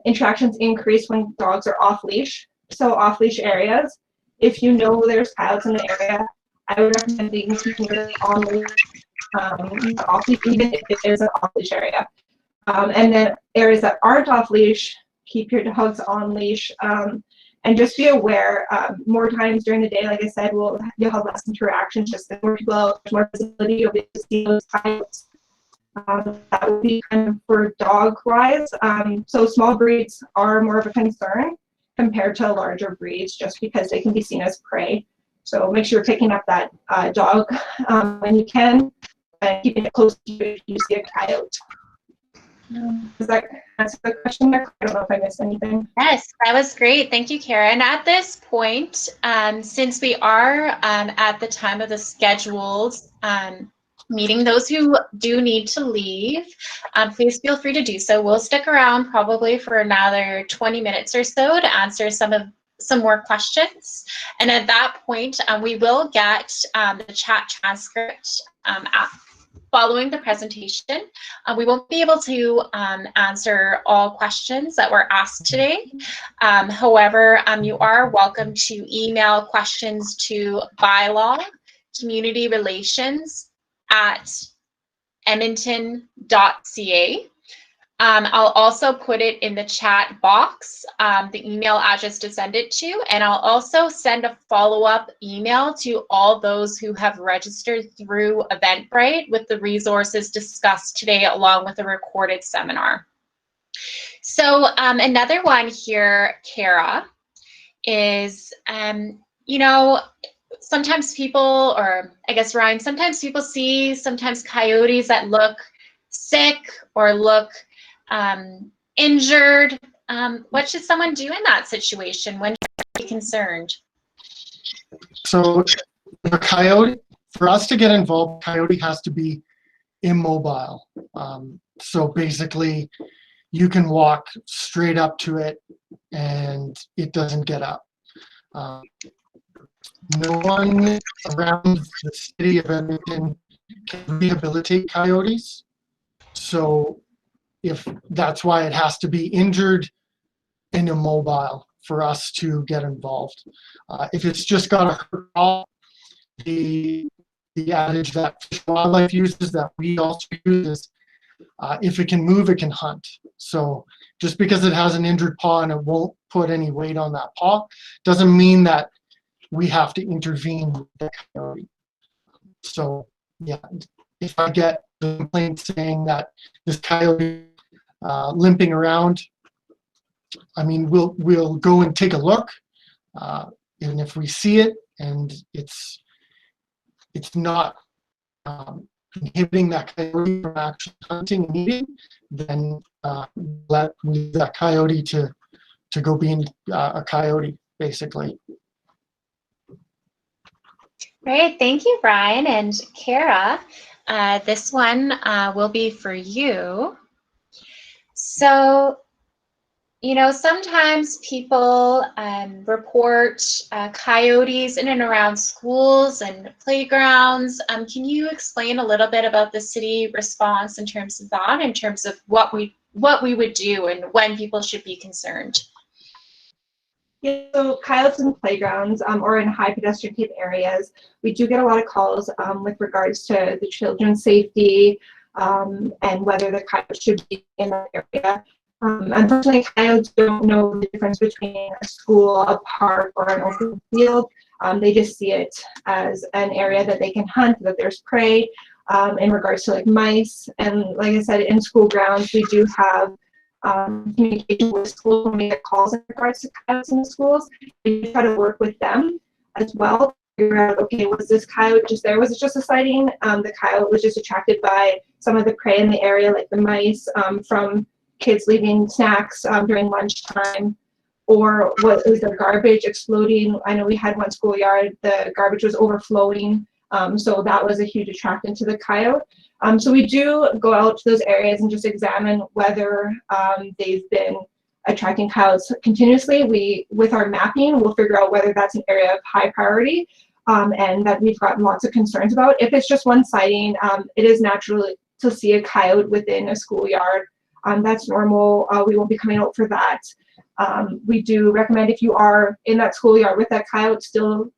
Interactions increase when dogs are off leash. So off leash areas, if you know there's coyotes in the area, I would recommend that you keep yours on leash, off leash, even if it is an off leash area. And then areas that aren't off leash, keep your dogs on leash. And just be aware, more times during the day, like I said, you'll have less interactions, just the more people out, more visibility, you'll be able to see those coyotes. That would be kind of for dog wise. So small breeds are more of a concern compared to larger breeds just because they can be seen as prey. So make sure you're picking up that dog when you can and keeping it close to you if you see a coyote. Does that answer the question there? I don't know if I missed anything. Yes, that was great. Thank you, Karen. At this point, since we are at the time of the scheduled meeting, those who do need to leave, please feel free to do so. We'll stick around probably for another 20 minutes or so to answer some more questions. And at that point, we will get the chat transcript following the presentation. We won't be able to answer all questions that were asked today. However, you are welcome to email questions to bylaw community relations at edmonton.ca. I'll also put it in the chat box, the email address to send it to, and I'll also send a follow-up email to all those who have registered through Eventbrite with the resources discussed today, along with a recorded seminar. So another one here, Kara, is, you know, sometimes people, or I guess Ryan, sometimes people see coyotes that look sick or look injured. What should someone do in that situation when you're concerned? So the coyote, for us to get involved, coyote has to be immobile. So basically you can walk straight up to it and it doesn't get up. No one around the city of Edmonton can rehabilitate coyotes. So if that's why it has to be injured and immobile for us to get involved. If it's just got a hurt paw, the adage that Fish and Wildlife uses, that we also use, is if it can move, it can hunt. So just because it has an injured paw and it won't put any weight on that paw, doesn't mean that we have to intervene with the coyote. So yeah, if I get the complaint saying that this coyote limping around, I mean, we'll go and take a look, and if we see it and it's not inhibiting that coyote from actually hunting and eating, then let that coyote to go being a coyote, basically. Great, thank you, Brian. And Kara, this one will be for you. So, you know, sometimes people report coyotes in and around schools and playgrounds. Can you explain a little bit about the city response in terms of that, in terms of what we would do and when people should be concerned? Yeah, so coyotes in playgrounds or in high pedestrian type areas, we do get a lot of calls with regards to the children's safety and whether the coyote should be in that area. Unfortunately, coyotes don't know the difference between a school, a park, or an open field. They just see it as an area that they can hunt, that there's prey. In regards to like mice, and like I said, in school grounds, we do have communication with schools when we get calls in regards to coyotes in the schools. We try to work with them as well to figure out, okay, was this coyote just there? Was it just a sighting? The coyote was just attracted by some of the prey in the area, like the mice, from kids leaving snacks during lunchtime, or what was the garbage exploding? I know we had one schoolyard, the garbage was overflowing, so that was a huge attractant to the coyote. So we do go out to those areas and just examine whether they've been attracting coyotes continuously. With our mapping, we'll figure out whether that's an area of high priority and that we've gotten lots of concerns about. If it's just one sighting, it is natural to see a coyote within a schoolyard. That's normal. We won't be coming out for that. We do recommend, if you are in that schoolyard with that coyote, still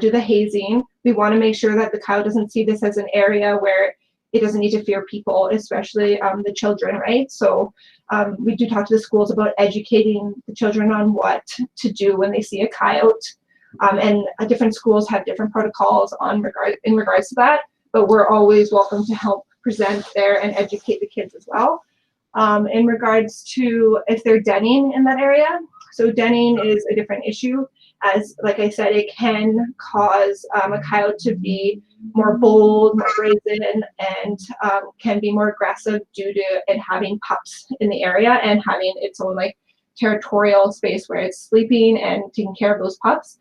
do the hazing. We want to make sure that the coyote doesn't see this as an area where it doesn't need to fear people, especially the children, right? So we do talk to the schools about educating the children on what to do when they see a coyote. And different schools have different protocols in regards to that, but we're always welcome to help present there and educate the kids as well. In regards to if they're denning in that area, so denning is a different issue. As like I said, it can cause a coyote to be more bold, more brazen, and can be more aggressive due to it having pups in the area and having its own like territorial space where it's sleeping and taking care of those pups.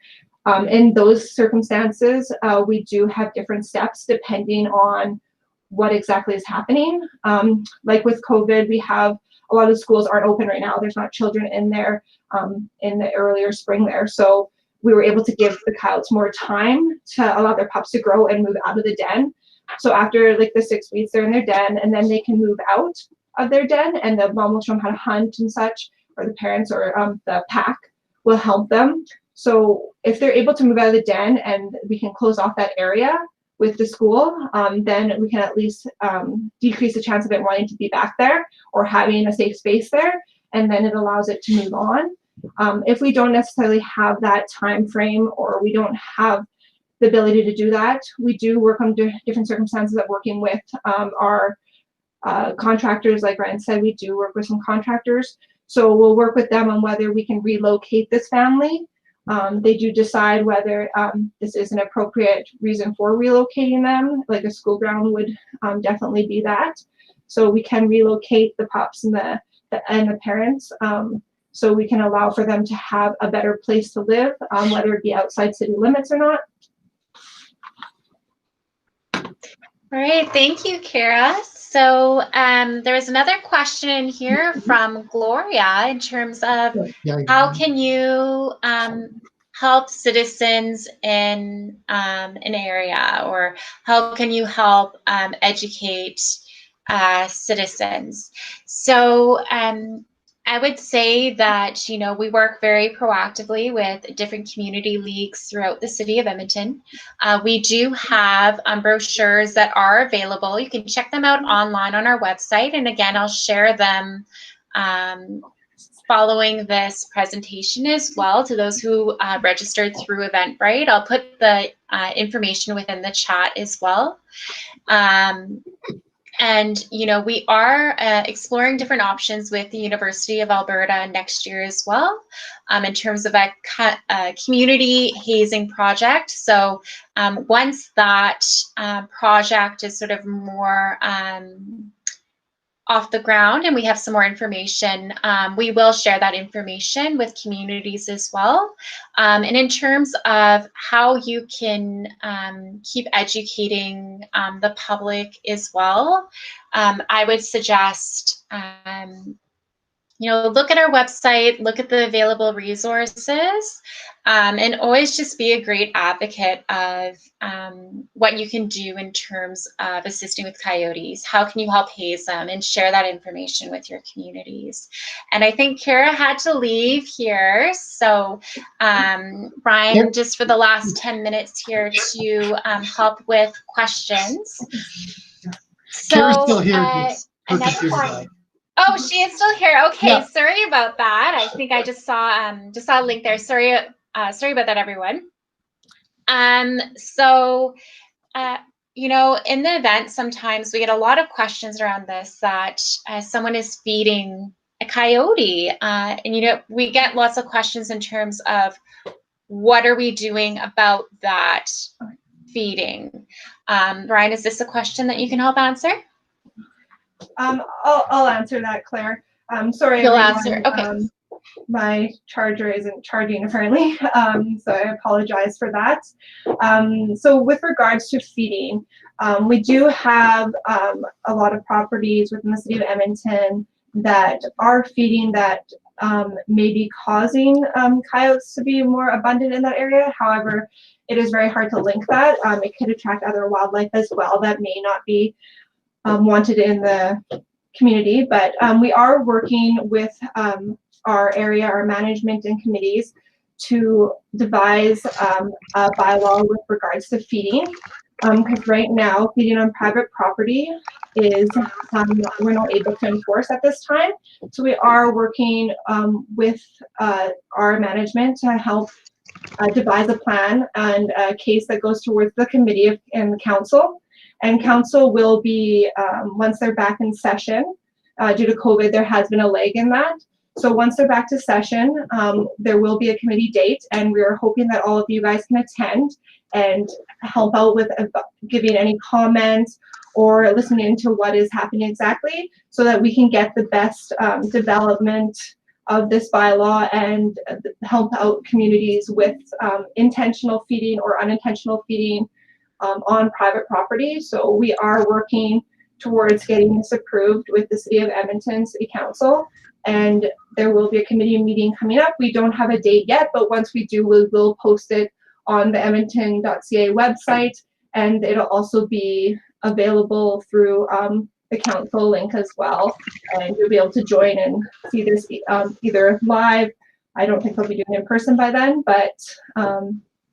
In those circumstances, we do have different steps depending on what exactly is happening. Like with COVID, we have a lot of schools aren't open right now. There's not children in there in the earlier spring there. So we were able to give the coyotes more time to allow their pups to grow and move out of the den. So after like the 6 weeks, they're in their den, and then they can move out of their den, and the mom will show them how to hunt and such, or the parents or the pack will help them. So if they're able to move out of the den and we can close off that area with the school, then we can at least decrease the chance of it wanting to be back there or having a safe space there, and then it allows it to move on. If we don't necessarily have that time frame, or we don't have the ability to do that, we do work under different circumstances of working with our contractors. Like Ryan said, we do work with some contractors. So we'll work with them on whether we can relocate this family. They do decide whether this is an appropriate reason for relocating them. Like a school ground would definitely be that. So we can relocate the pups and the parents. So we can allow for them to have a better place to live, whether it be outside city limits or not. All right, thank you, Kara. So there was another question in here from Gloria in terms of how can you help citizens in an area, or how can you help educate citizens? So I would say that, you know, we work very proactively with different community leagues throughout the city of Edmonton. We do have brochures that are available. You can check them out online on our website. And again, I'll share them following this presentation as well to those who registered through Eventbrite. I'll put the information within the chat as well. And, you know, we are exploring different options with the University of Alberta next year as well, in terms of a community hazing project. So once that project is sort of more off the ground and we have some more information, we will share that information with communities as well. And in terms of how you can keep educating the public as well, I would suggest you know, look at our website, look at the available resources, and always just be a great advocate of what you can do in terms of assisting with coyotes. How can you help haze them, and share that information with your communities. And I think Kara had to leave here. So Brian, just for the last 10 minutes here to help with questions. Kara's So still here. another one. Oh, she is still here. Okay, yeah. Sorry about that. I think I just saw a link there. Sorry about that, everyone. So you know, in the event, sometimes we get a lot of questions around this, that someone is feeding a coyote, and you know, we get lots of questions in terms of what are we doing about that feeding. Brian, is this a question that you can help answer? I'll answer that, Claire. Sorry, You'll everyone. answer. Okay. My charger isn't charging apparently, so I apologize for that. So with regards to feeding, we do have a lot of properties within the city of Edmonton that are feeding that may be causing coyotes to be more abundant in that area. However, it is very hard to link that. It could attract other wildlife as well that may not be wanted in the community, but we are working with our area, our management and committees to devise a bylaw with regards to feeding, because right now feeding on private property is we're not able to enforce at this time. So we are working with our management to help devise a plan and a case that goes towards the committee and the council. And council will be, once they're back in session, due to COVID, there has been a lag in that. So once they're back to session, there will be a committee date, and we are hoping that all of you guys can attend and help out with giving any comments or listening into what is happening exactly, so that we can get the best development of this bylaw and help out communities with intentional feeding or unintentional feeding on private property. So we are working towards getting this approved with the City of Edmonton City Council, and there will be a committee meeting coming up. We don't have a date yet, but once we do, we will post it on the edmonton.ca website, and it'll also be available through the council link as well, and you'll be able to join and see this either live. I don't think they'll be doing it in person by then, but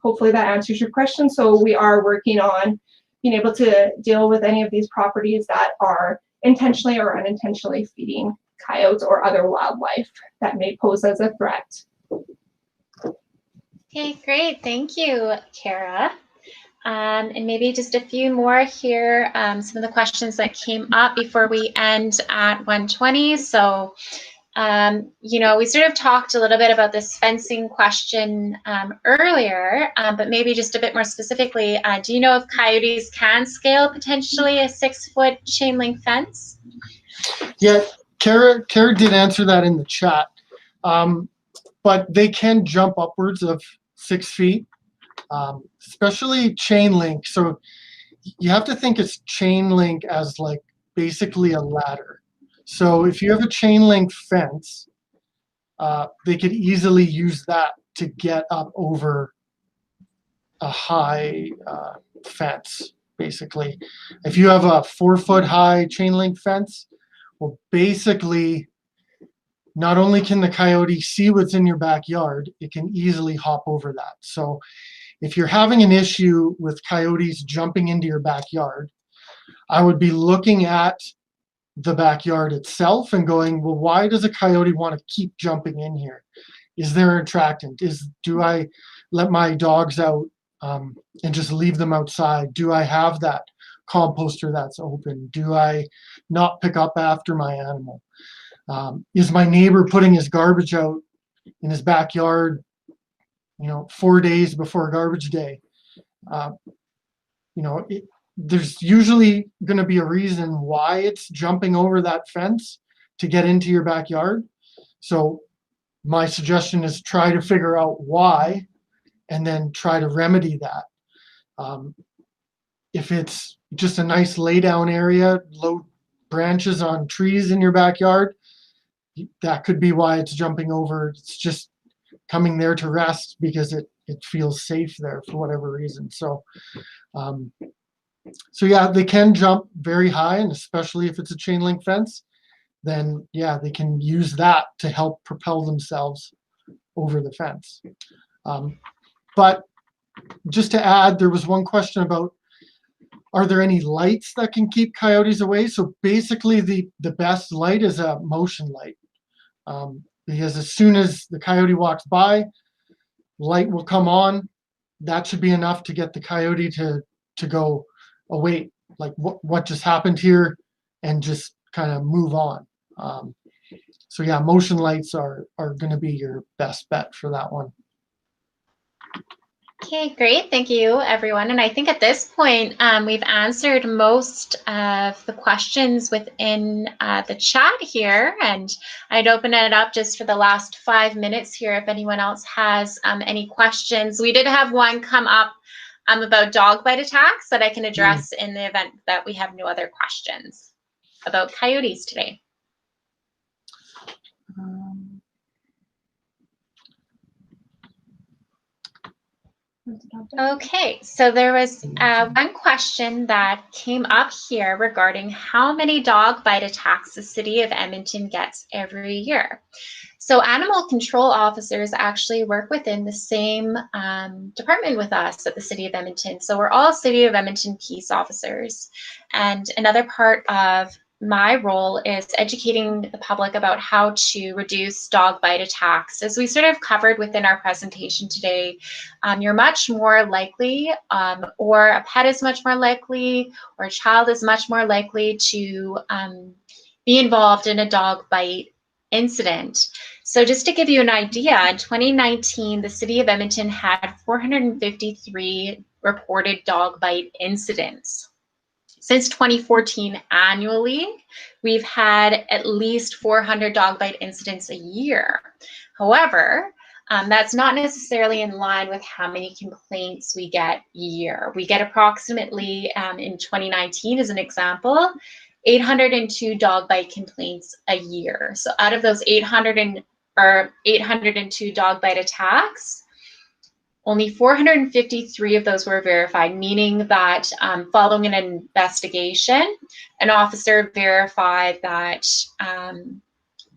hopefully that answers your question. So we are working on being able to deal with any of these properties that are intentionally or unintentionally feeding coyotes or other wildlife that may pose as a threat. Okay, great. Thank you, Kara. And maybe just a few more here, some of the questions that came up before we end at 1:20. So, you know, we sort of talked a little bit about this fencing question earlier, but maybe just a bit more specifically, do you know if coyotes can scale potentially a 6-foot chain link fence? Yeah, Kara did answer that in the chat, but they can jump upwards of 6 feet, especially chain link. So you have to think it's chain link as like basically a ladder. So if you have a chain link fence, they could easily use that to get up over a high fence, basically. If you have a 4-foot high chain link fence, well, basically, not only can the coyote see what's in your backyard, it can easily hop over that. So if you're having an issue with coyotes jumping into your backyard, I would be looking at the backyard itself and going, well, why does a coyote want to keep jumping in here? Is there an attractant? Do I let my dogs out and just leave them outside? Do I have that composter that's open? Do I not pick up after my animal? Is my neighbor putting his garbage out in his backyard, 4 days before garbage day? Uh, there's usually going to be a reason why it's jumping over that fence to get into your backyard. So my suggestion is try to figure out why and then try to remedy that. If it's just a nice lay down area, low branches on trees in your backyard, that could be why it's jumping over. It's just coming there to rest because it feels safe there for whatever reason. So yeah, they can jump very high, and especially if it's a chain link fence, then yeah, they can use that to help propel themselves over the fence. But just to add, there was one question about, are there any lights that can keep coyotes away? So basically the best light is a motion light. Because as soon as the coyote walks by, light will come on. That should be enough to get the coyote to go, oh wait, like what just happened here, and just kind of move on. So yeah, motion lights are going to be your best bet for that one. Okay, great. Thank you, everyone. And I think at this point, we've answered most of the questions within the chat here. And I'd open it up just for the last 5 minutes here if anyone else has any questions. We did have one come up about dog bite attacks that I can address in the event that we have no other questions about coyotes today. Okay, so there was one question that came up here regarding how many dog bite attacks the city of Edmonton gets every year. So animal control officers actually work within the same department with us at the city of Edmonton. So we're all city of Edmonton peace officers. And another part of my role is educating the public about how to reduce dog bite attacks. As we sort of covered within our presentation today, you're much more likely, or a pet is much more likely, or a child is much more likely to be involved in a dog bite incident. So just to give you an idea, in 2019, the city of Edmonton had 453 reported dog bite incidents. Since 2014, annually, we've had at least 400 dog bite incidents a year. However, that's not necessarily in line with how many complaints we get a year. We get approximately, in 2019 as an example, 802 dog bite complaints a year. So out of those 802 dog bite attacks, only 453 of those were verified, meaning that following an investigation, an officer verified that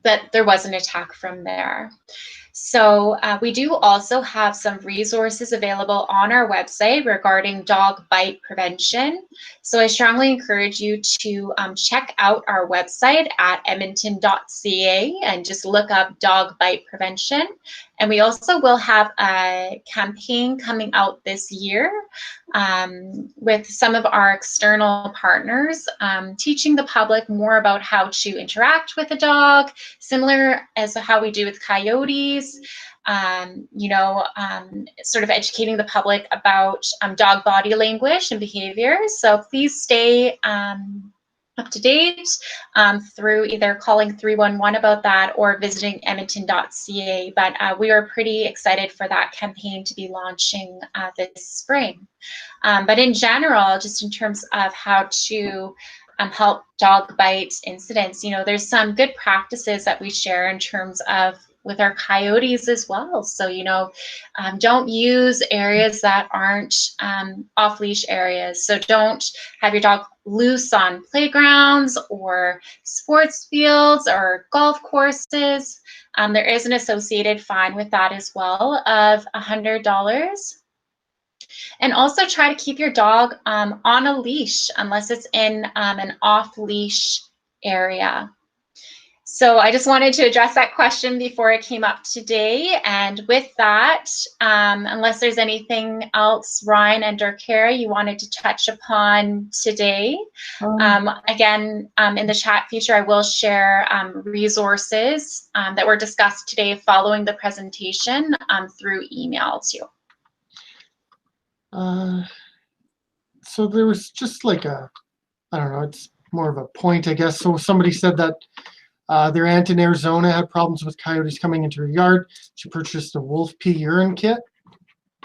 that there was an attack from there. So we do also have some resources available on our website regarding dog bite prevention. So I strongly encourage you to check out our website at edmonton.ca and just look up dog bite prevention. And we also will have a campaign coming out this year with some of our external partners, teaching the public more about how to interact with a dog, similar as how we do with coyotes, sort of educating the public about dog body language and behaviors. So please stay up to date through either calling 311 about that or visiting edmonton.ca. But we are pretty excited for that campaign to be launching this spring. But in general, just in terms of how to help dog bite incidents, there's some good practices that we share in terms of with our coyotes as well. So, don't use areas that aren't off-leash areas. So don't have your dog loose on playgrounds or sports fields or golf courses. There is an associated fine with that as well of $100. And also try to keep your dog on a leash unless it's in an off-leash area. So I just wanted to address that question before it came up today. And with that, unless there's anything else, Ryan and Kara, you wanted to touch upon today. Again, in the chat feature, I will share resources that were discussed today following the presentation through email too. So there was just like I don't know, it's more of a point, I guess. So somebody said that their aunt in Arizona had problems with coyotes coming into her yard. She purchased a wolf pee urine kit.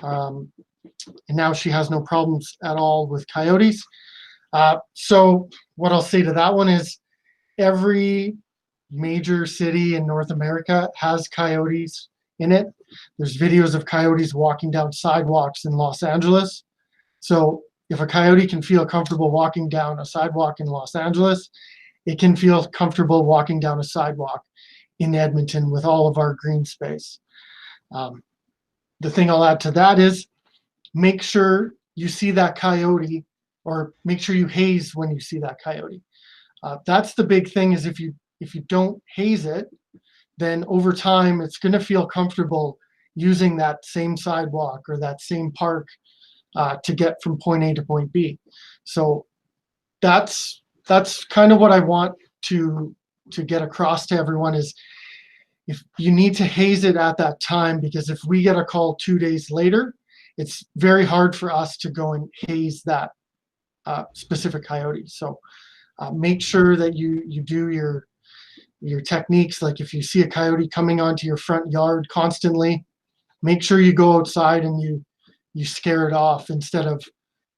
And now she has no problems at all with coyotes. So what I'll say to that one is every major city in North America has coyotes in it. There's videos of coyotes walking down sidewalks in Los Angeles. So if a coyote can feel comfortable walking down a sidewalk in Los Angeles, it can feel comfortable walking down a sidewalk in Edmonton with all of our green space. The thing I'll add to that is make sure you see that coyote, or make sure you haze when you see that coyote. That's the big thing, is if you don't haze it, then over time it's going to feel comfortable using that same sidewalk or that same park to get from point A to point B. So that's kind of what I want to get across to everyone, is if you need to haze it at that time, because if we get a call 2 days later, it's very hard for us to go and haze that specific coyote. So make sure that you do your techniques. Like if you see a coyote coming onto your front yard constantly, make sure you go outside and you scare it off, instead of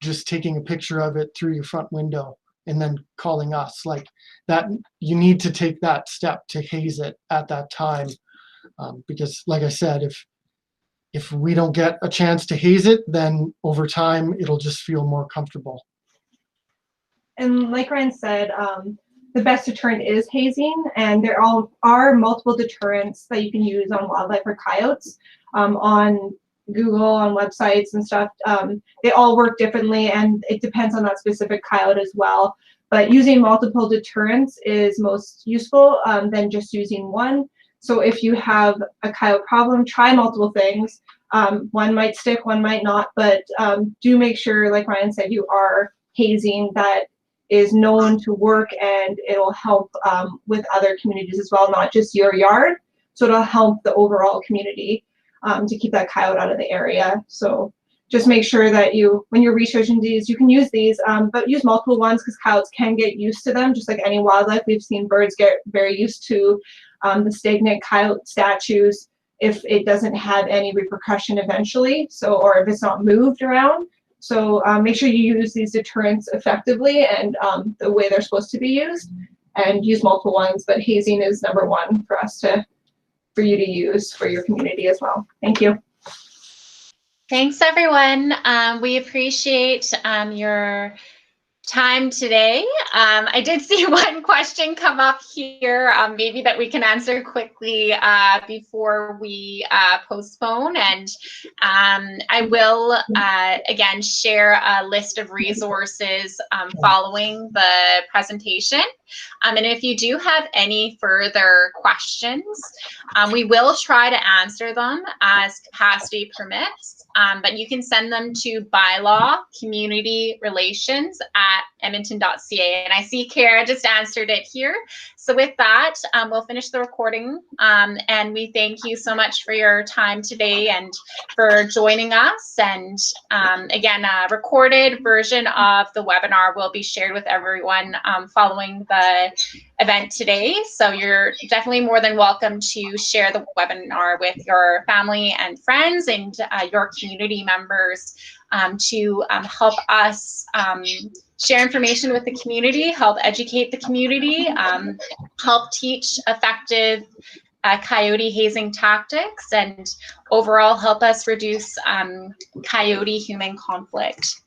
just taking a picture of it through your front window and then calling us. Like that, you need to take that step to haze it at that time, because like I said, if we don't get a chance to haze it, then over time it'll just feel more comfortable. And like Ryan said, the best deterrent is hazing, and there are multiple deterrents that you can use on wildlife or coyotes. On Google, on websites and stuff, they all work differently, and it depends on that specific coyote as well. But using multiple deterrents is most useful than just using one. So if you have a coyote problem, try multiple things. One might stick, one might not, but do make sure, like Ryan said, you are hazing that is known to work, and it'll help with other communities as well, not just your yard. So it'll help the overall community to keep that coyote out of the area. So just make sure that when you're researching these, you can use these, but use multiple ones, because coyotes can get used to them, just like any wildlife. We've seen birds get very used to the stagnant coyote statues if it doesn't have any repercussion eventually, or if it's not moved around. So make sure you use these deterrents effectively and the way they're supposed to be used, and use multiple ones. But hazing is number one for you to use for your community as well. Thank you. Thanks, everyone. We appreciate your time today. I did see one question come up here, maybe that we can answer quickly before we postpone. And I will, again, share a list of resources following the presentation. And if you do have any further questions, we will try to answer them as capacity permits. But you can send them to bylaw community relations at edmonton.ca. And I see Kara just answered it here. So with that, we'll finish the recording. And we thank you so much for your time today and for joining us. And again, a recorded version of the webinar will be shared with everyone following the event today. So you're definitely more than welcome to share the webinar with your family and friends and your community members to help us share information with the community, help educate the community, help teach effective coyote hazing tactics, and overall help us reduce coyote-human conflict.